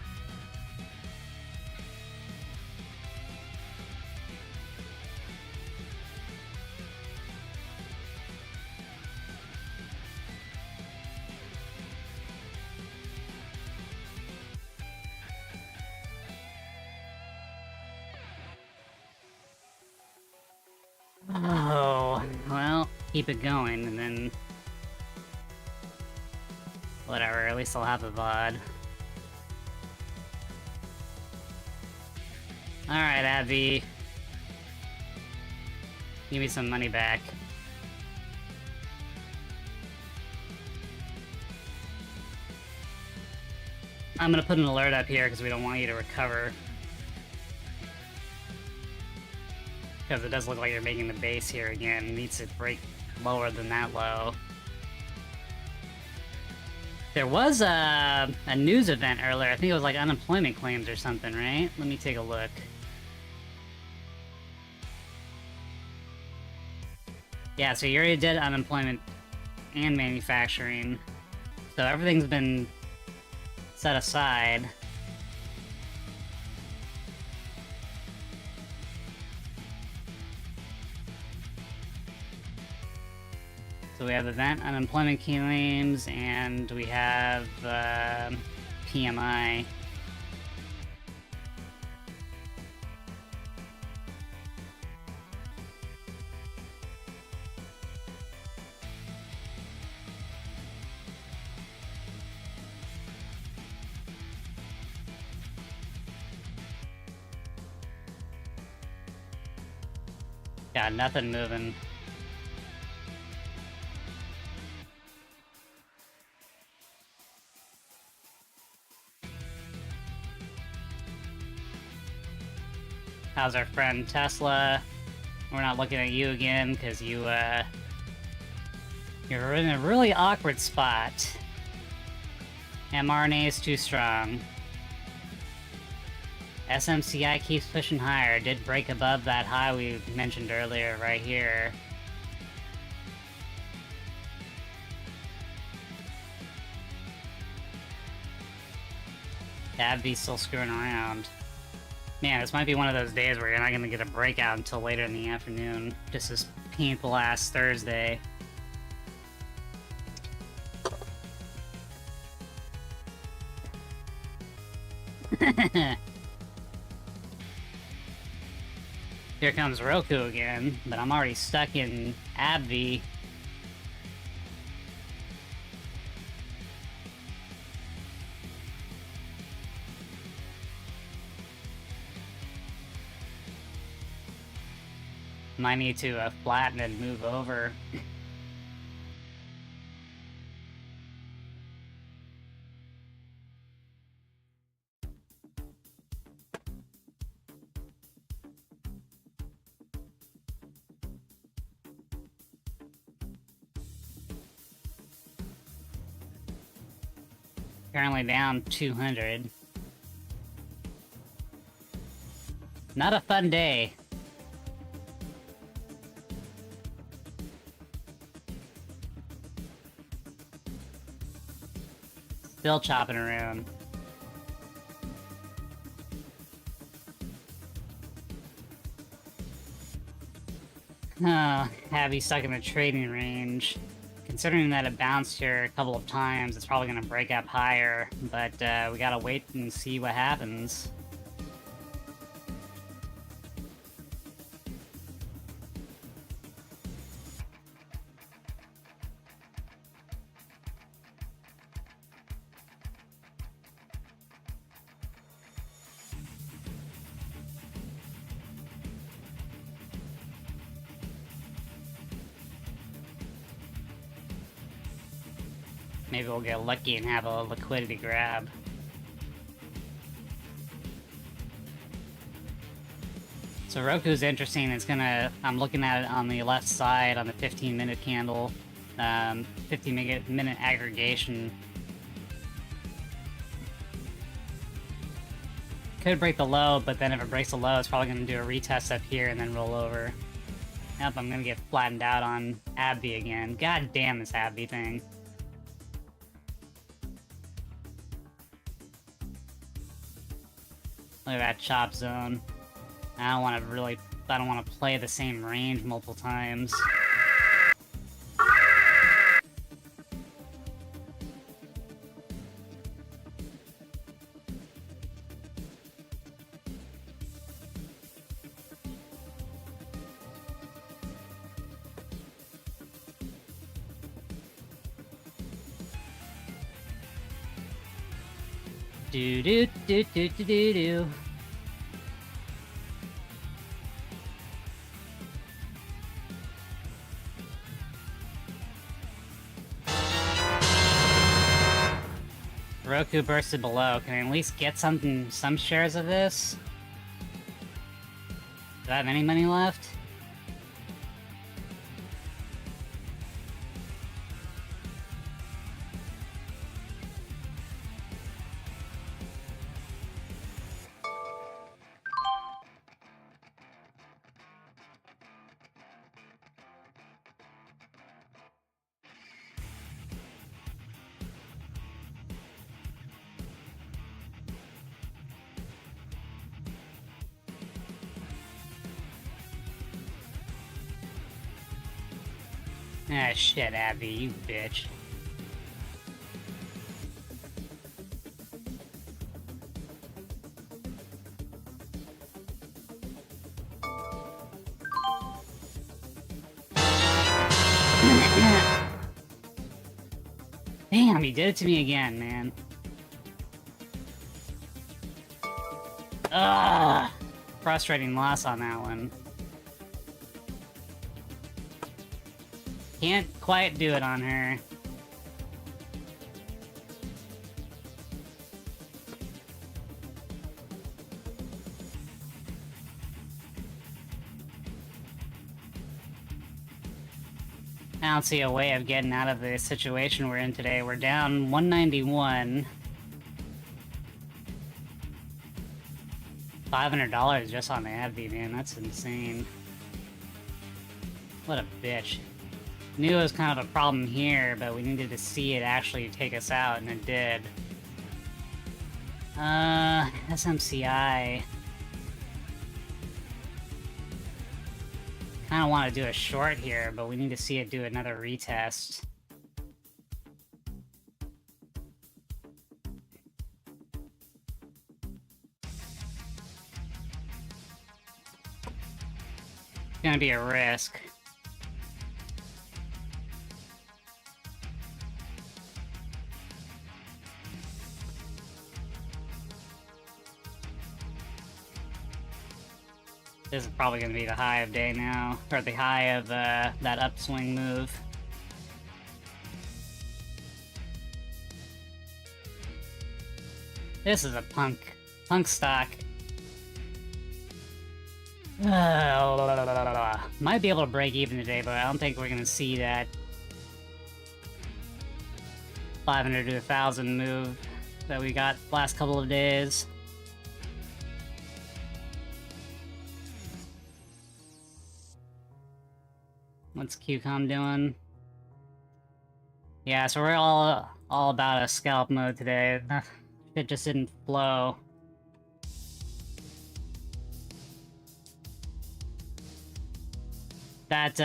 Oh, well, keep it going, and then... whatever, at least I'll have a VOD. Alright, Abby. Give me some money back. I'm gonna put an alert up here because we don't want you to recover. Because it does look like you're making the base here again. It needs to break lower than that low. There was a news event earlier. I think it was like unemployment claims or something, right? Let me take a look. Yeah, so you already did unemployment and manufacturing. So everything's been set aside. So we have event unemployment claims, and we have PMI. Got nothing moving. How's our friend Tesla? We're not looking at you again because you're in a really awkward spot. mRNA is too strong. SMCI keeps pushing higher. Did break above that high we mentioned earlier right here. AbbVie's still screwing around. Man, this might be one of those days where you're not gonna get a breakout until later in the afternoon. Just this painful ass Thursday. Here comes Roku again, but I'm already stuck in AbbVie. Might need to flatten and move over. Currently down 200. Not a fun day. Still chopping around. Oh, Abby's stuck in the trading range. Considering that it bounced here a couple of times, it's probably gonna break up higher, but we gotta wait and see what happens. Maybe we'll get lucky and have a liquidity grab. So Roku's interesting. It's gonna... I'm looking at it on the left side on the 15-minute candle. 15-minute aggregation. Could break the low, but then if it breaks the low, it's probably gonna do a retest up here and then roll over. Yep, I'm gonna get flattened out on AbbVie again. God damn this AbbVie thing. Look at that chop zone. I don't want to play the same range multiple times. Do do do do do do do. Roku bursted below. Can I at least get some shares of this? Do I have any money left? Ah, shit, Abby, you bitch. Damn, he did it to me again, man. Ugh! Frustrating loss on that one. Can't quite do it on her. I don't see a way of getting out of the situation we're in today. We're down 191. $500 just on the AbbVie, man. That's insane. What a bitch. Knew it was kind of a problem here, but we needed to see it actually take us out, and it did. SMCI. Kinda want to do a short here, but we need to see it do another retest. It's gonna be a risk. This is probably going to be the high of day now, or the high of that upswing move. This is a punk stock. Might be able to break even today, but I don't think we're going to see that 500 to 1,000 move that we got last couple of days. What's QCOM doing? Yeah, so we're all about a scalp mode today. It just didn't flow. That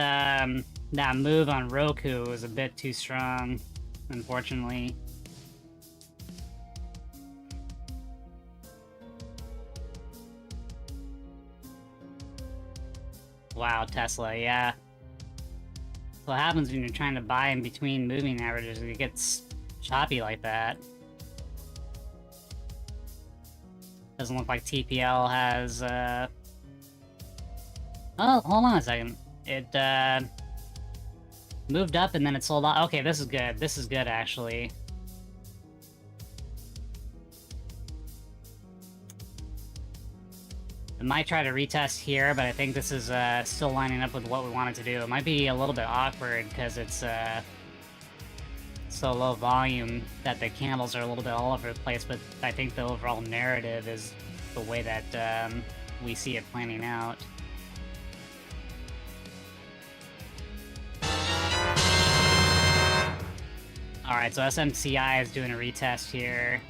move on Roku was a bit too strong, unfortunately. Wow, Tesla, yeah. What happens when you're trying to buy in between moving averages? It gets choppy like that. Doesn't look like TPL has, Oh, hold on a second. It, moved up and then it sold off. Okay, this is good. This is good, actually. I might try to retest here, but I think this is still lining up with what we wanted to do. It might be a little bit awkward because it's so low volume that the candles are a little bit all over the place, but I think the overall narrative is the way that we see it planning out. Alright, so SMCI is doing a retest here.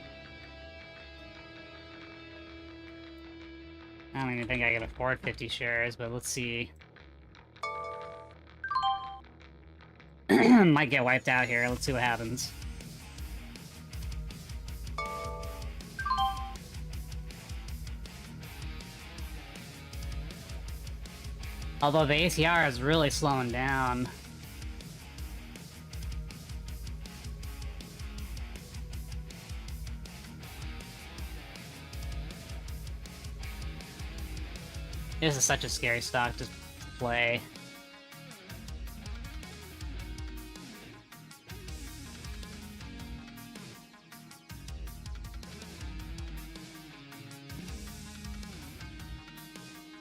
I don't even think I can afford 50 shares, but let's see. Might get wiped out here. Let's see what happens. Although the ATR is really slowing down. This is such a scary stock to play.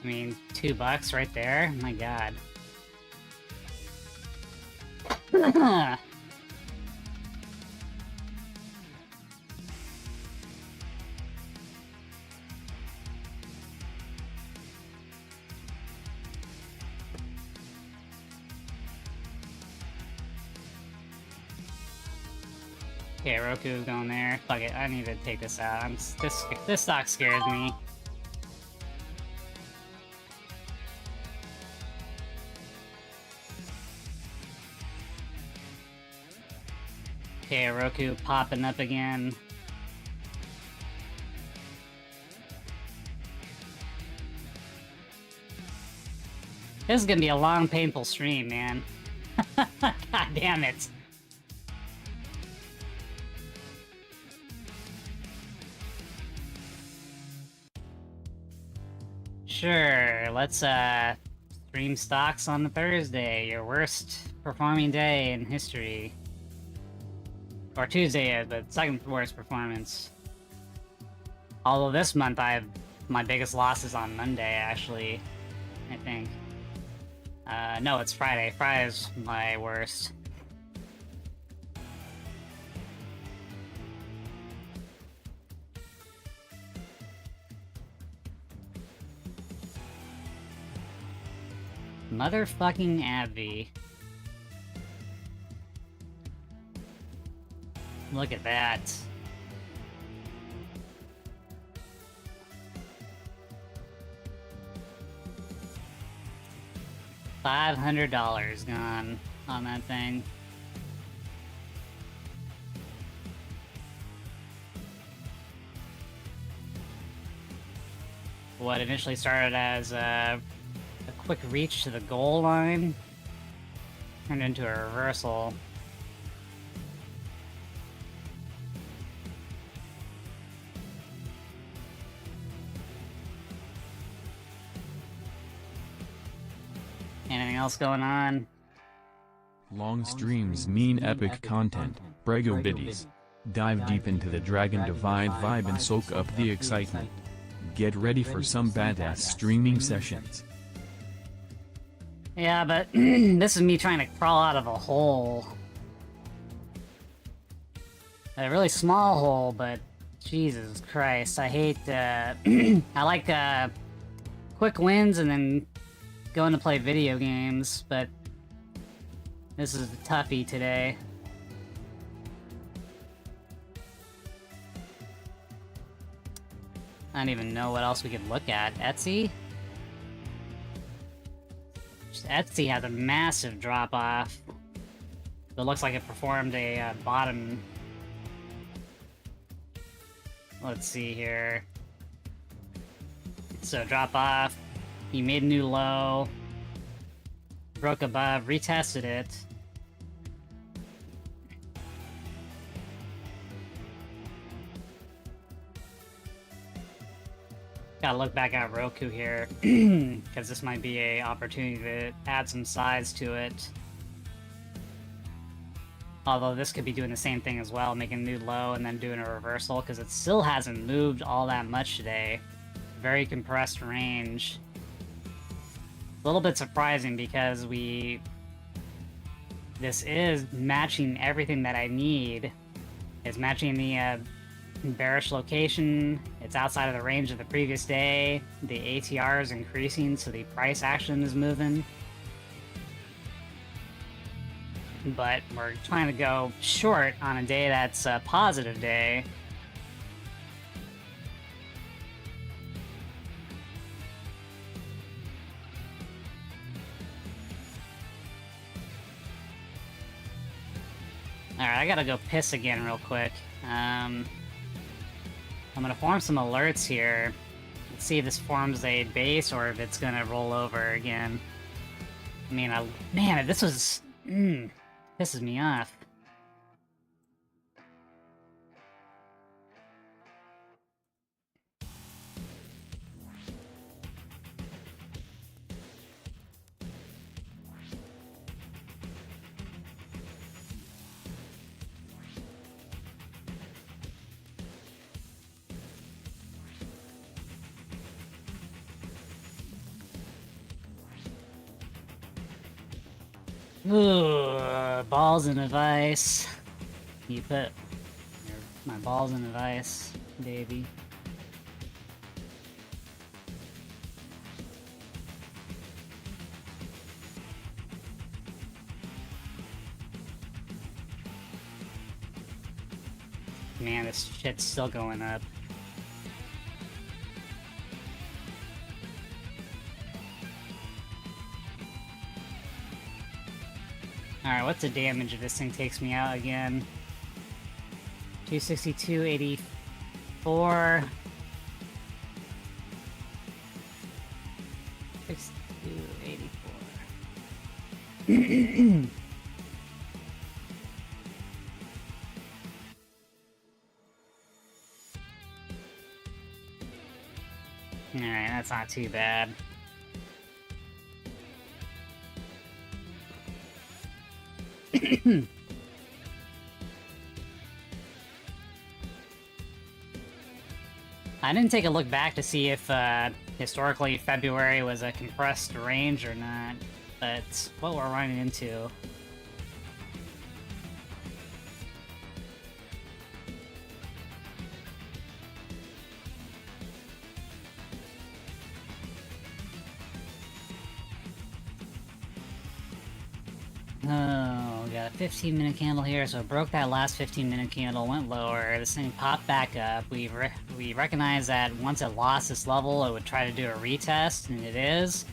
I mean, $2 right there? My god. Okay, Roku's going there. Fuck it, I need to take this out. This stock scares me. Okay, Roku popping up again. This is gonna be a long, painful stream, man. God damn it. Sure, let's stream stocks on the Thursday, your worst performing day in history. Or Tuesday, the second worst performance. Although this month I have my biggest losses on Monday, actually, I think. No, it's Friday. Friday's my worst. Motherfucking AbbVie. Look at that. $500 gone on that thing. What initially started as a quick reach to the goal line turned into a reversal. Anything else going on? Long streams mean epic content, Brego biddies. Dive deep into the Dragon Divide vibe and soak up the excitement. Get ready for some badass streaming sessions. Yeah, but this is me trying to crawl out of a hole. A really small hole, but Jesus Christ, I hate, I like, quick wins and then going to play video games, but this is the toughie today. I don't even know what else we could look at. Etsy? Etsy has a massive drop-off. It looks like it performed a bottom. Let's see here. So drop-off. He made a new low. Broke above, retested it. Gotta look back at Roku here, because this might be an opportunity to add some size to it. Although this could be doing the same thing as well, making a new low and then doing a reversal, because it still hasn't moved all that much today. Very compressed range. A little bit surprising because this is matching everything that I need. It's matching the bearish location, it's outside of the range of the previous day, the ATR is increasing, so the price action is moving. But we're trying to go short on a day that's a positive day. Alright, I gotta go piss again real quick. I'm gonna form some alerts here. Let's see if this forms a base or if it's gonna roll over again. I mean, man, this was... pisses me off. Ooh, balls in a vice. You put my balls in a vice, baby. Man, this shit's still going up. Alright, what's the damage if this thing takes me out again? 262.84. 62.84. Alright, that's not too bad. I didn't take a look back to see if historically February was a compressed range or not, but it's what we're running into. Oh, we got a 15-minute candle here, so it broke that last 15-minute candle, went lower, this thing popped back up. We recognize that once it lost this level, it would try to do a retest, and it is.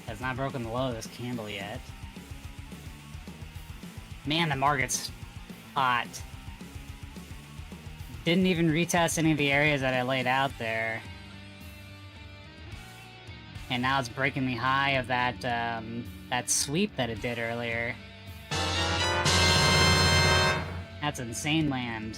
Has not broken the low of this candle yet. Man, the market's hot. Didn't even retest any of the areas that I laid out there. And now it's breaking the high of that, that sweep that it did earlier. That's insane land.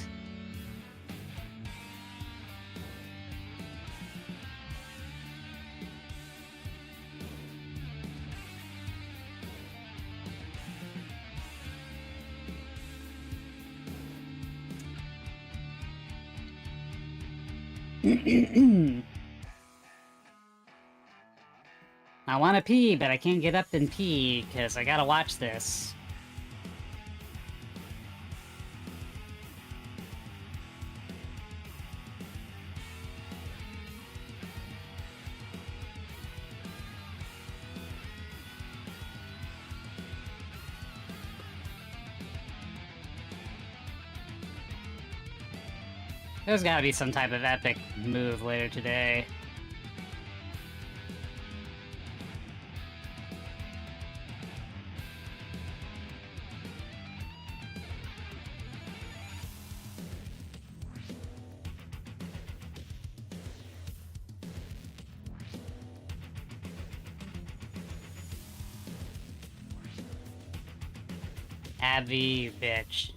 I want to pee, but I can't get up and pee, because I gotta watch this. There's gotta be some type of epic move later today. Abby, you bitch.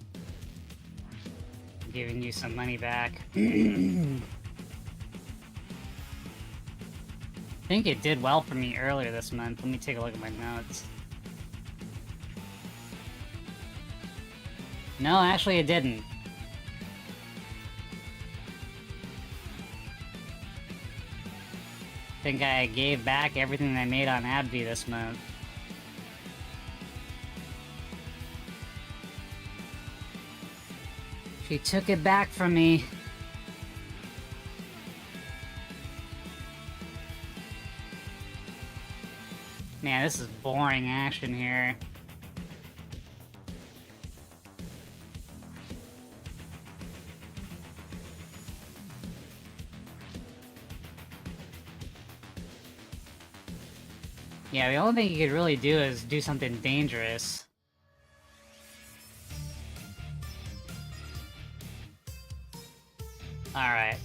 I'm giving you some money back. I think it did well for me earlier this month. Let me take a look at my notes. No, actually it didn't. I think I gave back everything I made on AbbVie this month. She took it back from me. Man, this is boring action here. Yeah, the only thing you could really do is do something dangerous. Alright.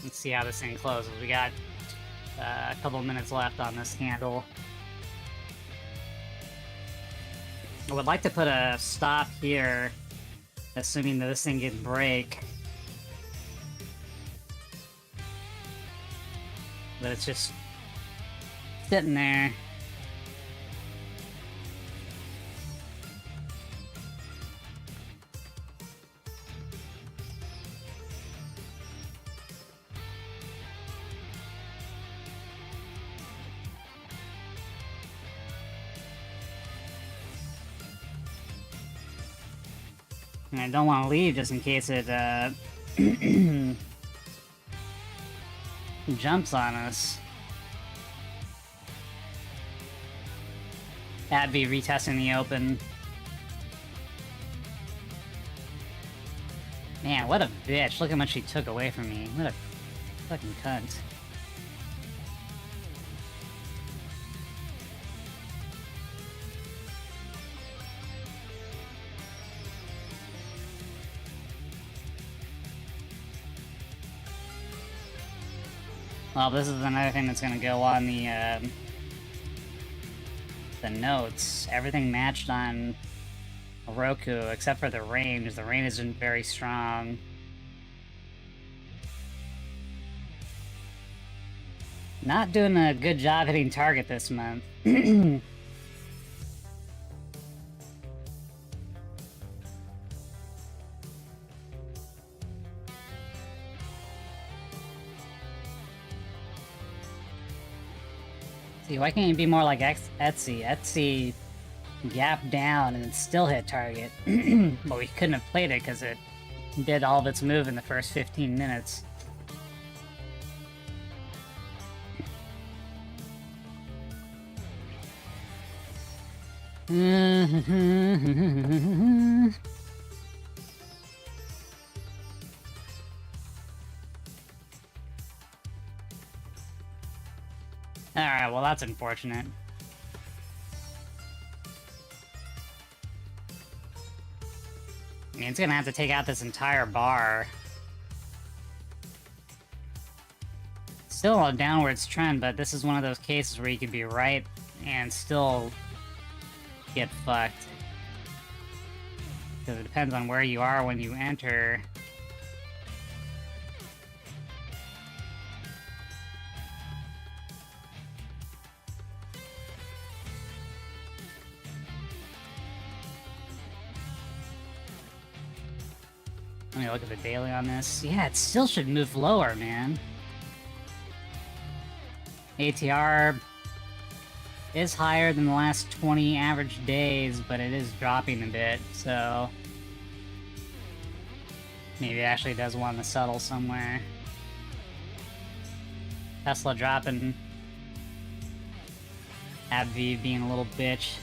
Let's see how this thing closes. We got a couple minutes left on this candle. I would like to put a stop here, assuming that this thing can break. But it's just sitting there. And I don't want to leave just in case it jumps on us. That'd be retesting the open. Man, what a bitch. Look how much she took away from me. What a fucking cunt. Well, this is another thing that's gonna go on the notes. Everything matched on Roku except for the range. The range isn't very strong. Not doing a good job hitting target this month. See, why can't you be more like Etsy? Etsy gapped down and still hit target. But we couldn't have played it because it did all of its move in the first 15 minutes. Alright, well that's unfortunate. I mean, it's gonna have to take out this entire bar. Still a downwards trend, but this is one of those cases where you could be right and still get fucked. Because it depends on where you are when you enter. Let me look at the daily on this. Yeah, it still should move lower, man. ATR is higher than the last 20 average days, but it is dropping a bit, so... maybe it actually does want to settle somewhere. Tesla dropping. AbbVie being a little bitch.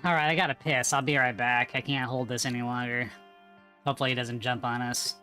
Alright, I gotta piss. I'll be right back. I can't hold this any longer. Hopefully he doesn't jump on us.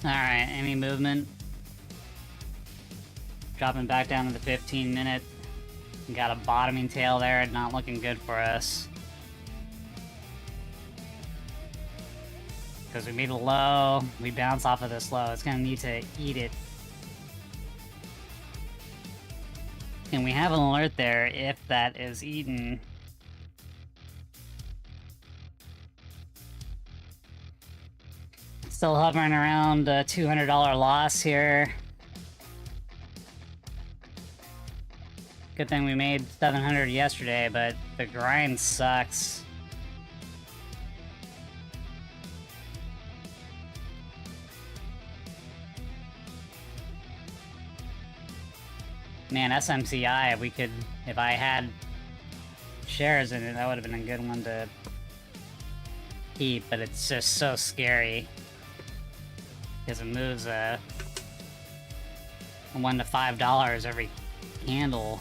Alright, any movement? Dropping back down to the 15-minute. Got a bottoming tail there, not looking good for us. Because we made a low, we bounce off of this low. It's gonna need to eat it. And we have an alert there if that is eaten. Still hovering around a $200 loss here. Good thing we made 700 yesterday, but the grind sucks. Man, SMCI, we could, if I had shares in it, that would have been a good one to keep, but it's just so scary. Because it moves $1 to $5 every candle.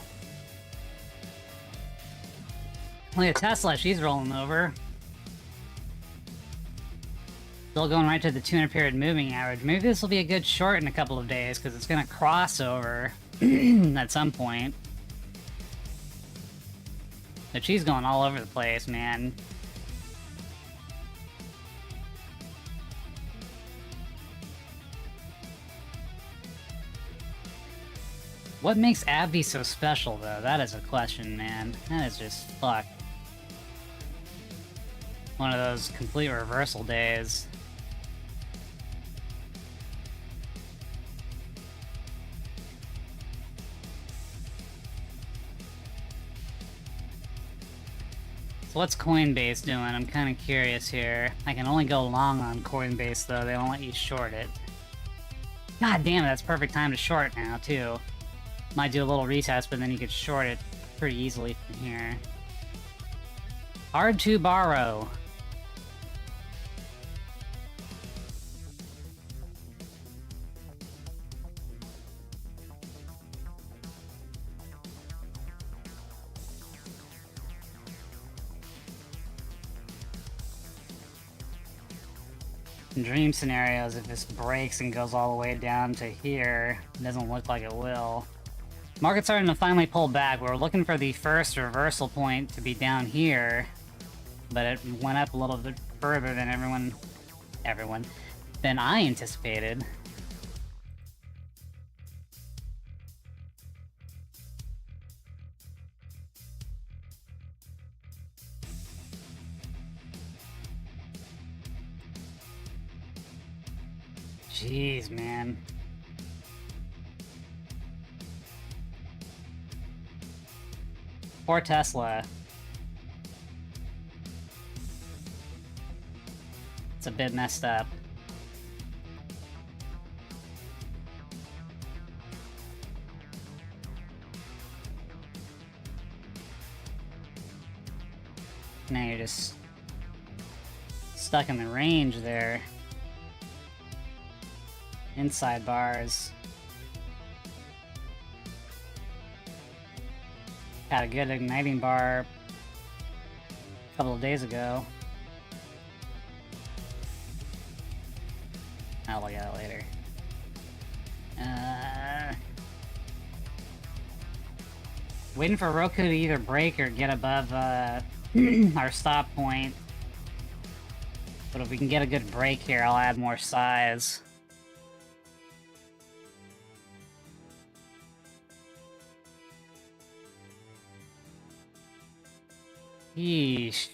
Look at Tesla, she's rolling over. Still going right to the 200 period moving average. Maybe this will be a good short in a couple of days, because it's going to cross over at some point. But she's going all over the place, man. What makes AbbVie so special, though? That is a question, man. That is just fucked. One of those complete reversal days. So what's Coinbase doing? I'm kind of curious here. I can only go long on Coinbase, though. They won't let you short it. God damn it, that's perfect time to short now, too. Might do a little retest, but then you could short it pretty easily from here. Hard to borrow. Dream scenarios, if this breaks and goes all the way down to here, it doesn't look like it will. Market's starting to finally pull back. We're looking for the first reversal point to be down here, but it went up a little bit further than than I anticipated. Jeez, man. Poor Tesla. It's a bit messed up. Now you're just stuck in the range there. Inside bars. Had a good igniting bar a couple of days ago. I'll look at it later. Waiting for Roku to either break or get above our stop point. But if we can get a good break here, I'll add more size. Yeesh.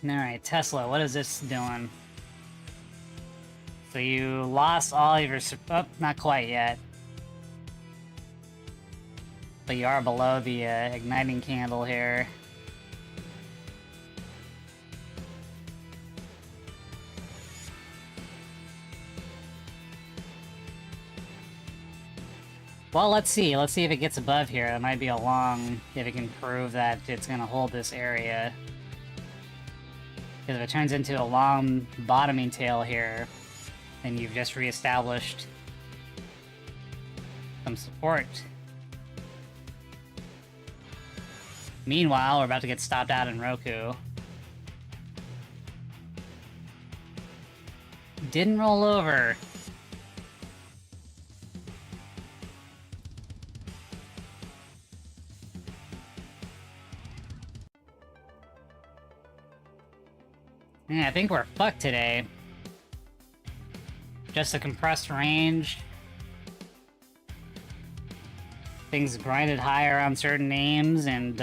Alright, Tesla, what is this doing? So you lost all of your... Oh, not quite yet. But you are below the igniting candle here. Well, let's see. Let's see if it gets above here. It might be a long, if it can prove that it's going to hold this area. Because if it turns into a long bottoming tail here, then you've just reestablished some support. Meanwhile, we're about to get stopped out in Roku. Didn't roll over. Yeah, I think we're fucked today. Just a compressed range. Things grinded higher on certain names, and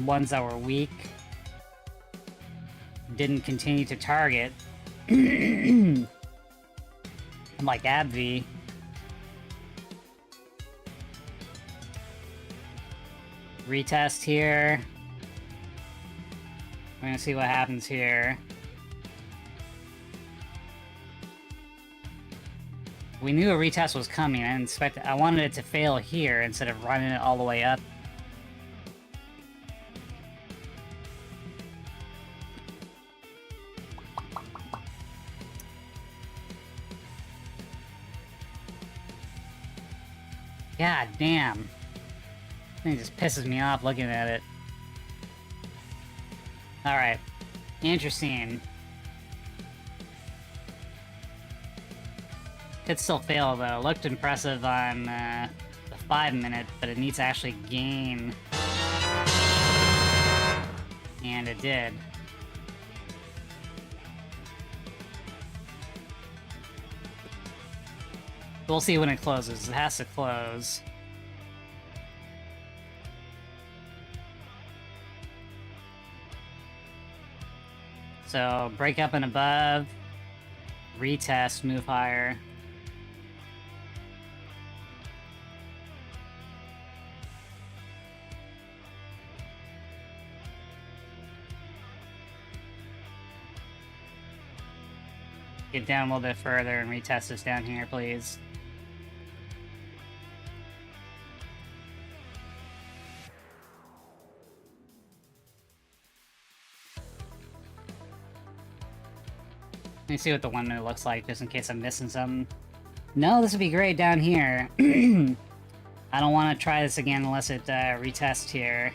ones that were weak didn't continue to target. Like AbbVie. Retest here. We're gonna see what happens here. We knew a retest was coming. I wanted it to fail here instead of running it all the way up. God damn. This thing just pisses me off looking at it. Alright. Interesting. Could still fail though. Looked impressive on the 5-minute, but it needs to actually gain. And it did. We'll see when it closes. It has to close. So, break up and above. Retest, move higher. get down a little bit further and retest this down here, please. Let me see what the 1 minute looks like, just in case I'm missing something. No, this would be great down here. I don't want to try this again unless it retests here.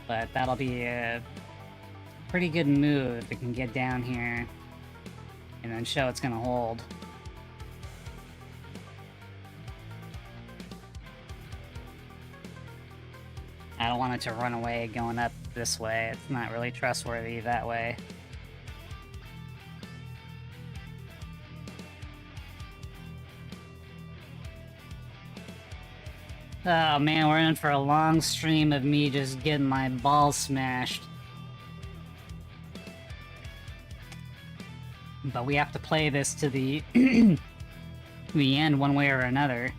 But that'll be a pretty good move if it can get down here and then show it's gonna hold. I don't want it to run away going up this way. It's not really trustworthy that way. Oh man, we're in for a long stream of me just getting my balls smashed. But we have to play this to the the end one way or another.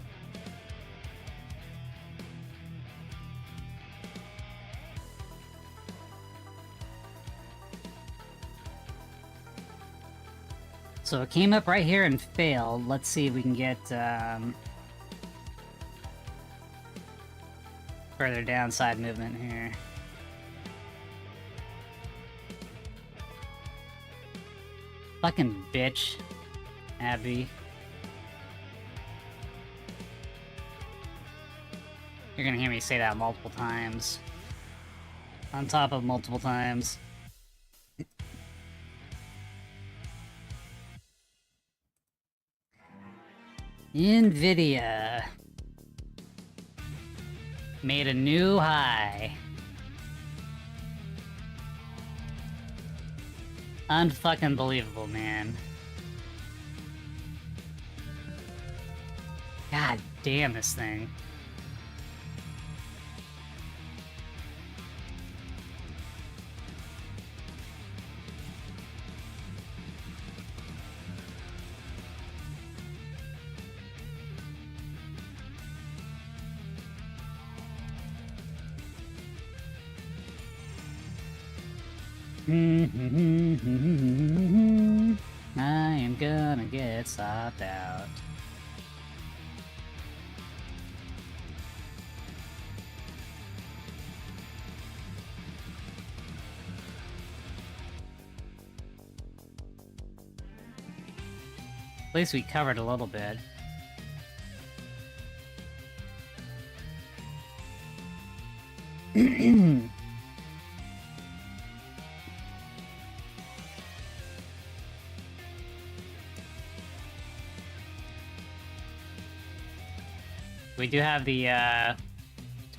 So it came up right here and failed. Let's see if we can get further downside movement here. Fucking bitch, Abby. You're gonna hear me say that multiple times. On top of multiple times. NVIDIA made a new high. Unfucking believable, man. God damn this thing. I am gonna get sopped out. At least we covered a little bit. We do have the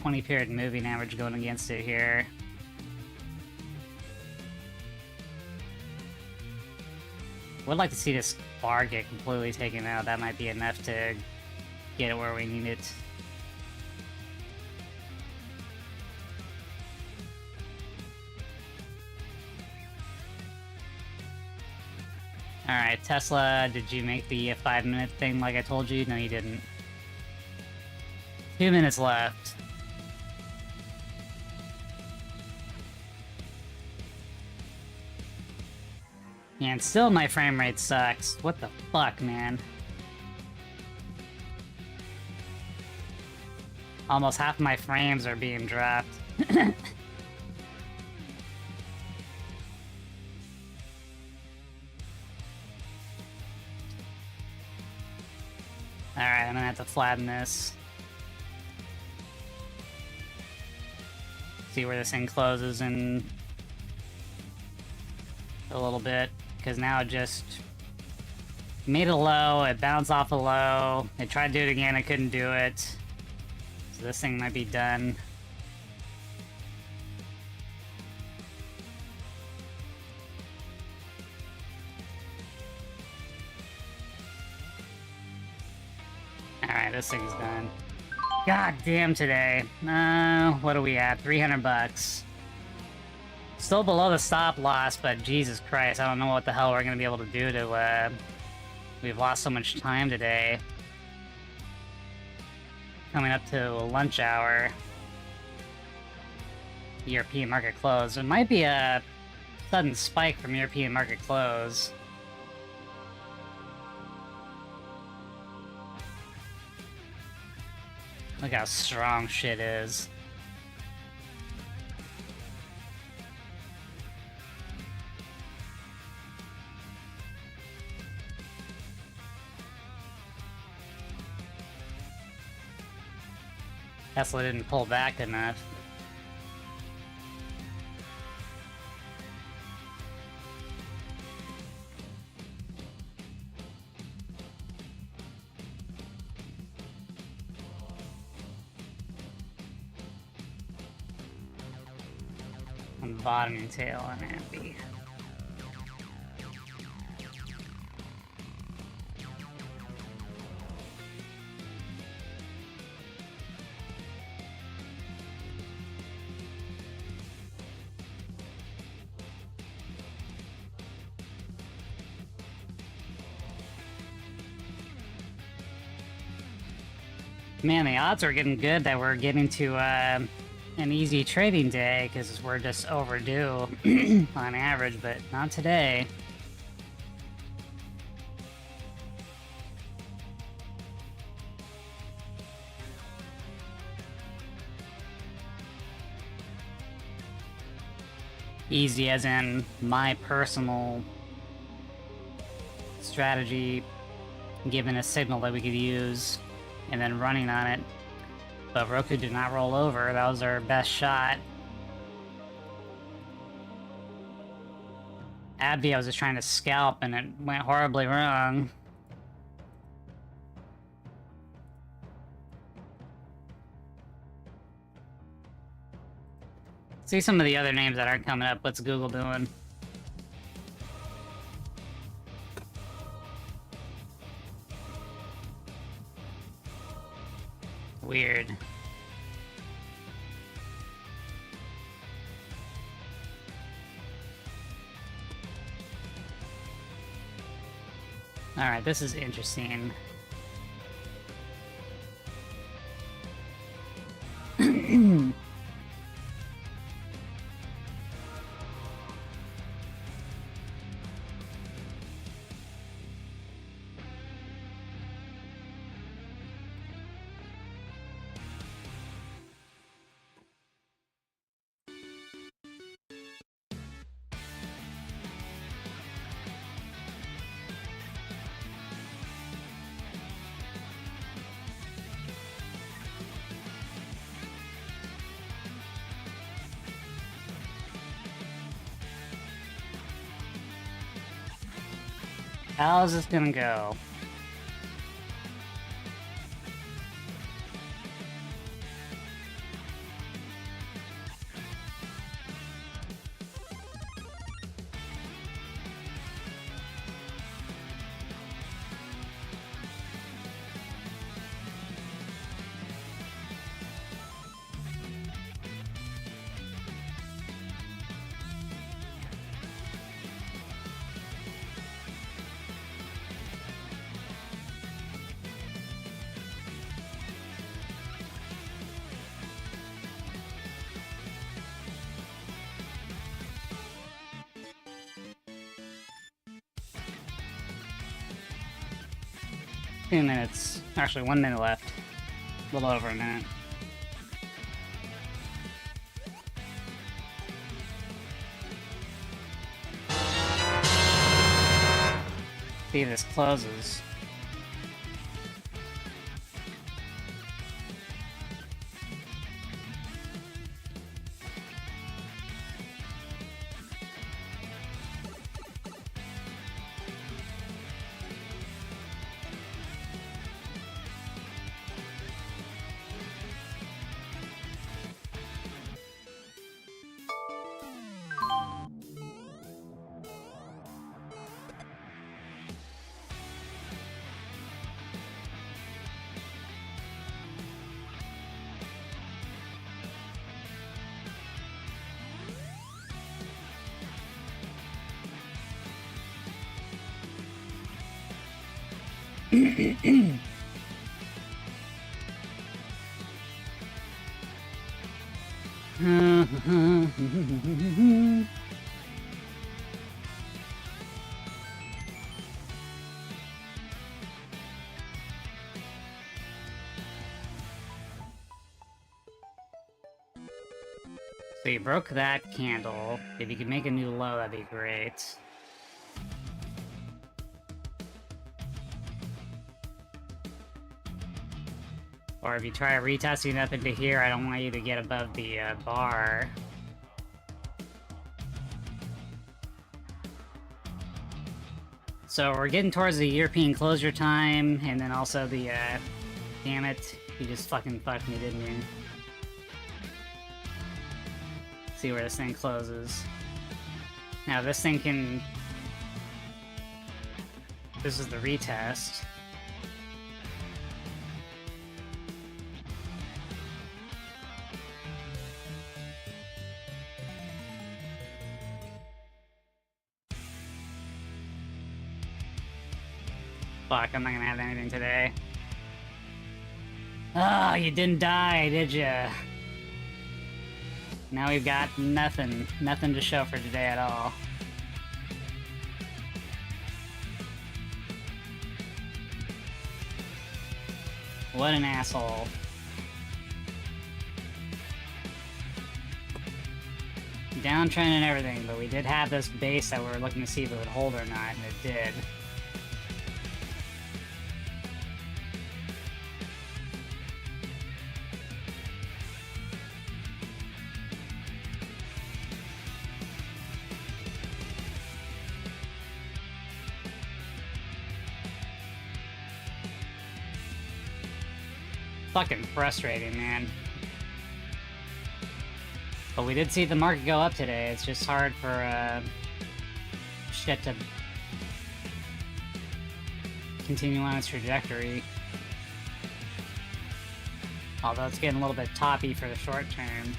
20-period moving average going against it here. Would like to see this bar get completely taken out. That might be enough to get it where we need it. Alright, Tesla, did you make the 5-minute thing like I told you? No, you didn't. 2 minutes left. Yeah, and still my frame rate sucks. What the fuck, man? Almost half my frames are being dropped. Alright, I'm gonna have to flatten this. See where this thing closes in a little bit, because now it just made a low, it bounced off a low, it tried to do it again, I couldn't do it. So this thing might be done. Alright, this thing's done. God damn today. What are we at? 300 bucks. Still below the stop loss, but Jesus Christ, I don't know what the hell we're gonna be able to do to, we've lost so much time today. Coming up to lunch hour. European market close. It might be a sudden spike from European market close. Look how strong shit is. Tesla didn't pull back enough. On the bottoming tail on Ampy. Man, the odds are getting good that we're getting to an easy trading day, because we're just overdue on average, but not today. Easy as in my personal strategy, given a signal that we could use, and then running on it. But Roku did not roll over. That was our best shot. AbbVie, I was just trying to scalp, and it went horribly wrong. See some of the other names that aren't coming up. What's Google doing? Weird. Alright, this is interesting. How's this gonna go? Two minutes. Actually, 1 minute left. A little over a minute. See if this closes. So you broke that candle. If you could make a new low, that'd be great. Or if you try retesting up into here, I don't want you to get above the bar. So we're getting towards the European closure time, and then also the, damn it, you just fucking fucked me, didn't you? See where this thing closes. Now this thing can... This is the retest. Fuck, I'm not gonna have anything today. Oh, you didn't die, did ya? Now we've got nothing. Nothing to show for today at all. What an asshole. Downtrend and everything, but we did have this base that we were looking to see if it would hold or not, and it did. Fucking frustrating, man. But we did see the market go up today. It's just hard for shit to continue on its trajectory. Although it's getting a little bit toppy for the short term.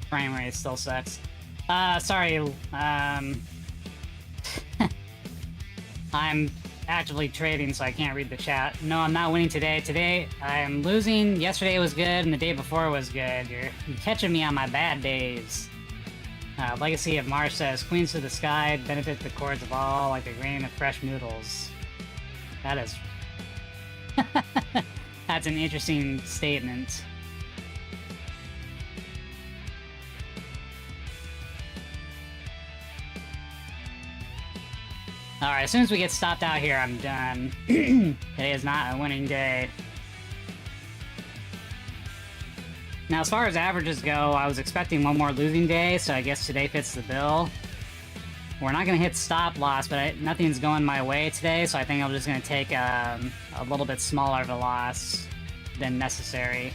Frame rate still sucks. Sorry, I'm actively trading, so I can't read the chat. No, I'm not winning today. Today, I'm losing. Yesterday was good, and the day before was good. You're catching me on my bad days. Legacy of Mars says, Queens to the sky, benefit the chords of all, like a grain of fresh noodles. That is... That's an interesting statement. Alright, as soon as we get stopped out here, I'm done. Today is not a winning day. Now, as far as averages go, I was expecting one more losing day, so I guess today fits the bill. We're not going to hit stop loss, but nothing's going my way today, so I think I'm just going to take a little bit smaller of a loss than necessary.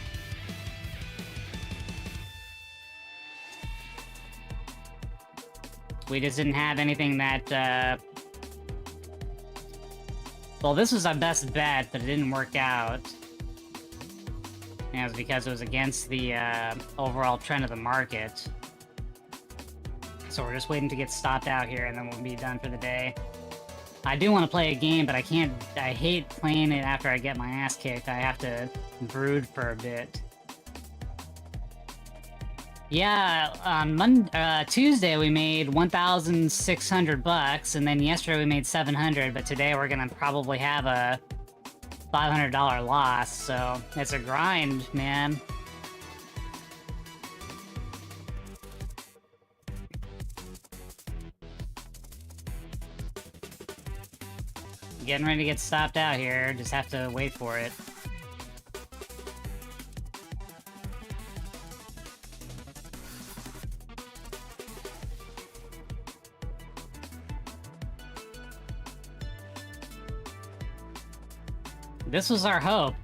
We just didn't have anything that... Well, this was our best bet, but it didn't work out. And it was because it was against the overall trend of the market. So we're just waiting to get stopped out here, and then we'll be done for the day. I do want to play a game, but I can't... I hate playing it after I get my ass kicked. I have to brood for a bit. Yeah, on Tuesday we made 1,600 bucks, and then yesterday we made 700, but today we're gonna probably have a $500 loss, so it's a grind, man. Getting ready to get stopped out here, just have to wait for it. This was our hope.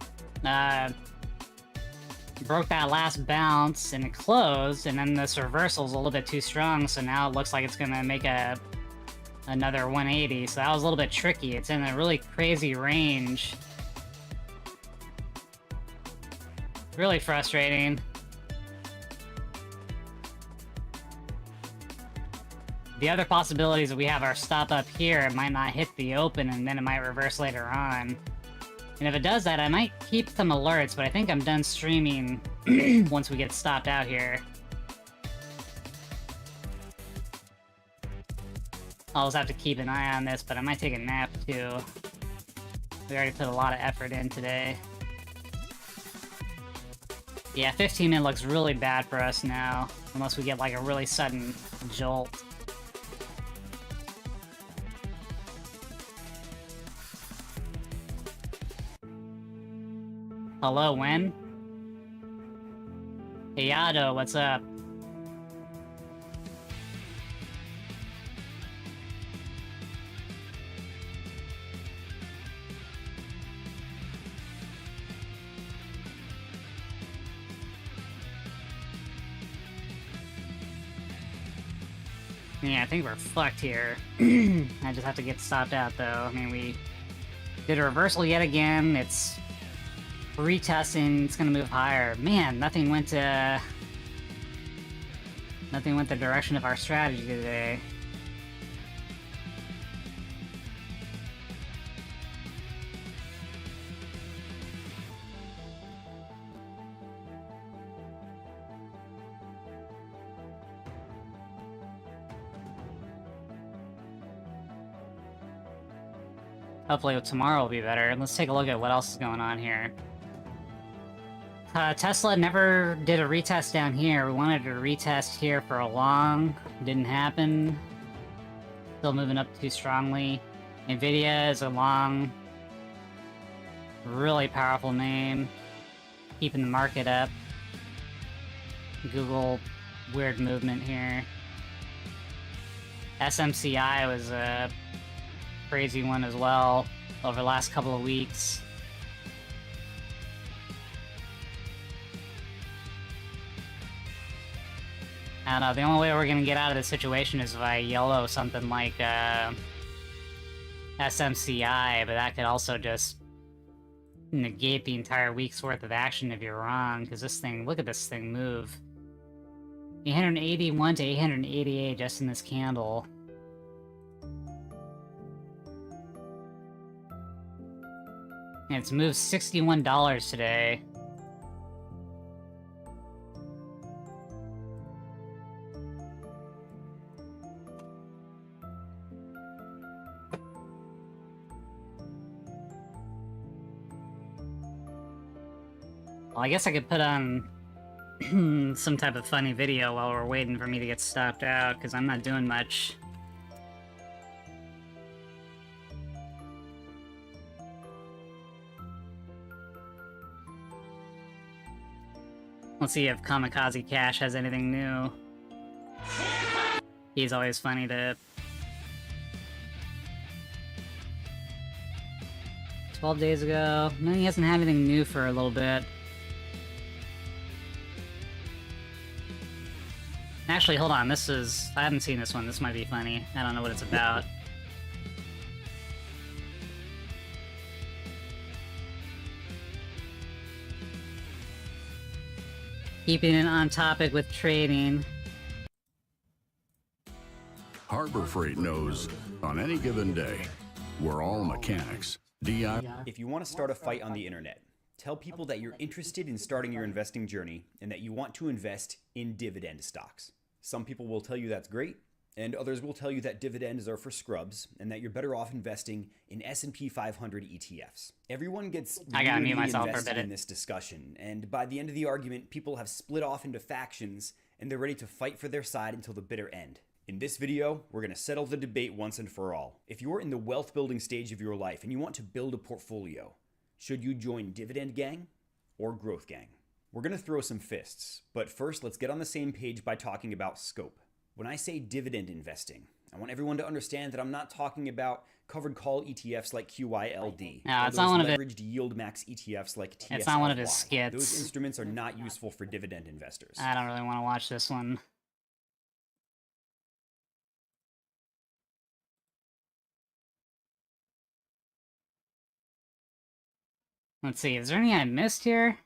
Broke that last bounce and it closed, and then this reversal's a little bit too strong, so now it looks like it's gonna make another 180, so that was a little bit tricky. It's in a really crazy range. Really frustrating. The other possibility is that we have our stop up here, it might not hit the open, and then it might reverse later on. And if it does that, I might keep some alerts, but I think I'm done streaming once we get stopped out here. I'll just have to keep an eye on this, but I might take a nap too. We already put a lot of effort in today. Yeah, 15-minute looks really bad for us now, unless we get like a really sudden jolt. Hello, Wen? Hey, Yado, what's up? Yeah, I think we're fucked here. I just have to get stopped out, though. I mean, we did a reversal yet again. It's retesting. It's gonna move higher. Man, nothing went the direction of our strategy today. Hopefully tomorrow will be better. Let's take a look at what else is going on here. Tesla never did a retest down here. We wanted to retest here for a long. Didn't happen. Still moving up too strongly. Nvidia is a long, really powerful name. Keeping the market up. Google, weird movement here. SMCI was a crazy one as well over the last couple of weeks. I don't know, the only way we're gonna get out of this situation is if I yellow something like SMCI, but that could also just negate the entire week's worth of action if you're wrong, because this thing, look at this thing move. 881 to 888 just in this candle. And it's moved $61 today. Well, I guess I could put on some type of funny video while we're waiting for me to get stopped out, because I'm not doing much. Let's see if Kamikaze Cash has anything new. He's always funny to... 12 days ago. No, he hasn't had anything new for a little bit. Actually, hold on, this is... I haven't seen this one, this might be funny. I don't know what it's about. Keeping it on topic with trading. Harbor Freight knows on any given day, we're all mechanics. If you want to start a fight on the internet, tell people that you're interested in starting your investing journey and that you want to invest in dividend stocks. Some people will tell you that's great, and others will tell you that dividends are for scrubs and that you're better off investing in S&P 500 ETFs. Everyone gets really invested in this discussion, and by the end of the argument, people have split off into factions and they're ready to fight for their side until the bitter end. In this video, we're going to settle the debate once and for all. If you're in the wealth building stage of your life and you want to build a portfolio, should you join Dividend Gang or Growth Gang? We're going to throw some fists, but first let's get on the same page by talking about scope. When I say dividend investing, I want everyone to understand that I'm not talking about covered call ETFs like QYLD. No, it's not one of it. Leveraged yield max ETFs like TSLY. It's not one of his skits. Those instruments are not useful for dividend investors. I don't really want to watch this one. Let's see, is there any I missed here?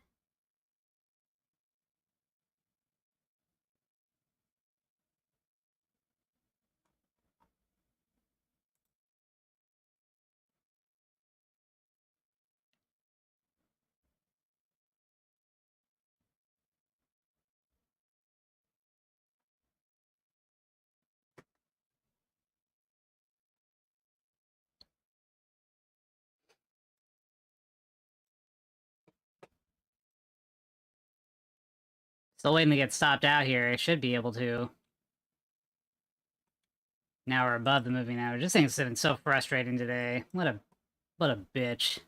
Still waiting to get stopped out here. I should be able to. Now we're above the moving average. This thing's been so frustrating today. What a bitch.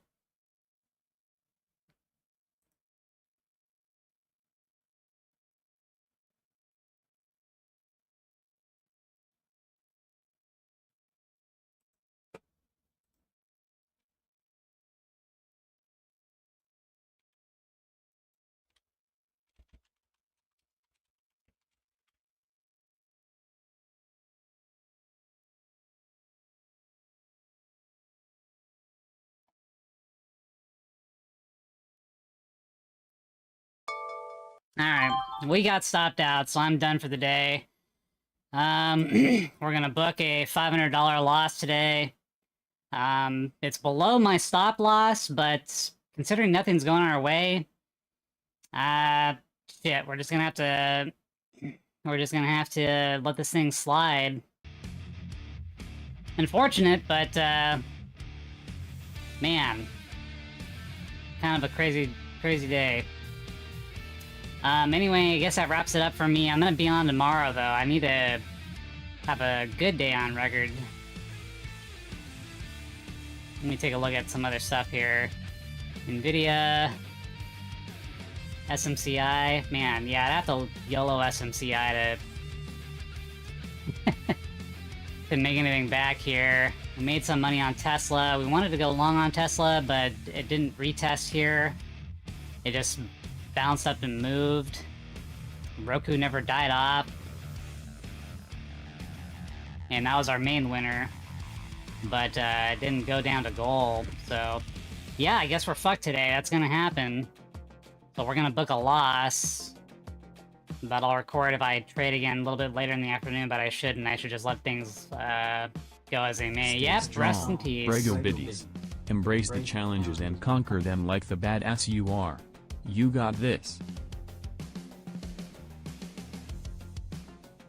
Alright, we got stopped out, so I'm done for the day. We're gonna book a $500 loss today. It's below my stop loss, but considering nothing's going our way, shit, we're just gonna have to let this thing slide. Unfortunate, but, man, kind of a crazy day. Anyway, I guess that wraps it up for me. I'm gonna be on tomorrow, though. I need to have a good day on record. Let me take a look at some other stuff here. NVIDIA, SMCI. Man, yeah, I'd have to YOLO SMCI to make anything back here. We made some money on Tesla. We wanted to go long on Tesla, but it didn't retest here. It just bounced up and moved. Roku never died off. And that was our main winner. But it didn't go down to gold. So, yeah, I guess we're fucked today. That's gonna happen. So we're gonna book a loss. But I'll record if I trade again a little bit later in the afternoon, but I shouldn't. I should just let things go as they may. Stay Yep, strong, rest in peace. Brego biddies. Embrace the challenges and conquer them like the badass you are. You got this.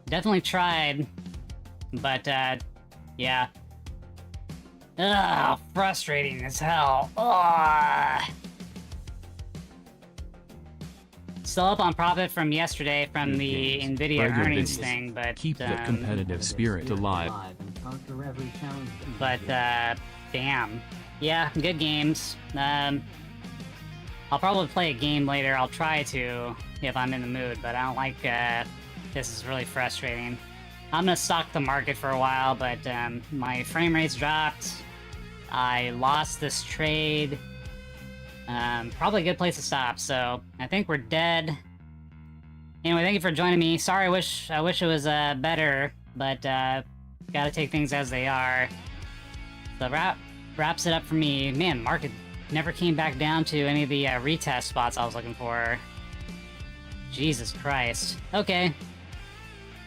Definitely tried, but, yeah. Ugh, frustrating as hell. Ugh. Still up on profit from yesterday from Good the games. NVIDIA Brego earnings biddies. thing, but, Keep the competitive spirit alive. but, damn. Yeah, good games. I'll probably play a game later. I'll try to, if I'm in the mood, but I don't like, this is really frustrating. I'm gonna stalk the market for a while, but, my frame rate's dropped. I lost this trade. Probably a good place to stop, so I think we're dead. Anyway, thank you for joining me. Sorry, I wish it was, better, but, gotta take things as they are. So wraps it up for me. Man, market never came back down to any of the retest spots I was looking for. Jesus Christ. Okay.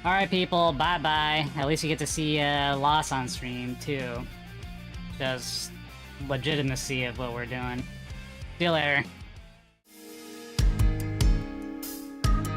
Alright, people. Bye-bye. At least you get to see loss on stream, too. Just legitimacy of what we're doing. See you later.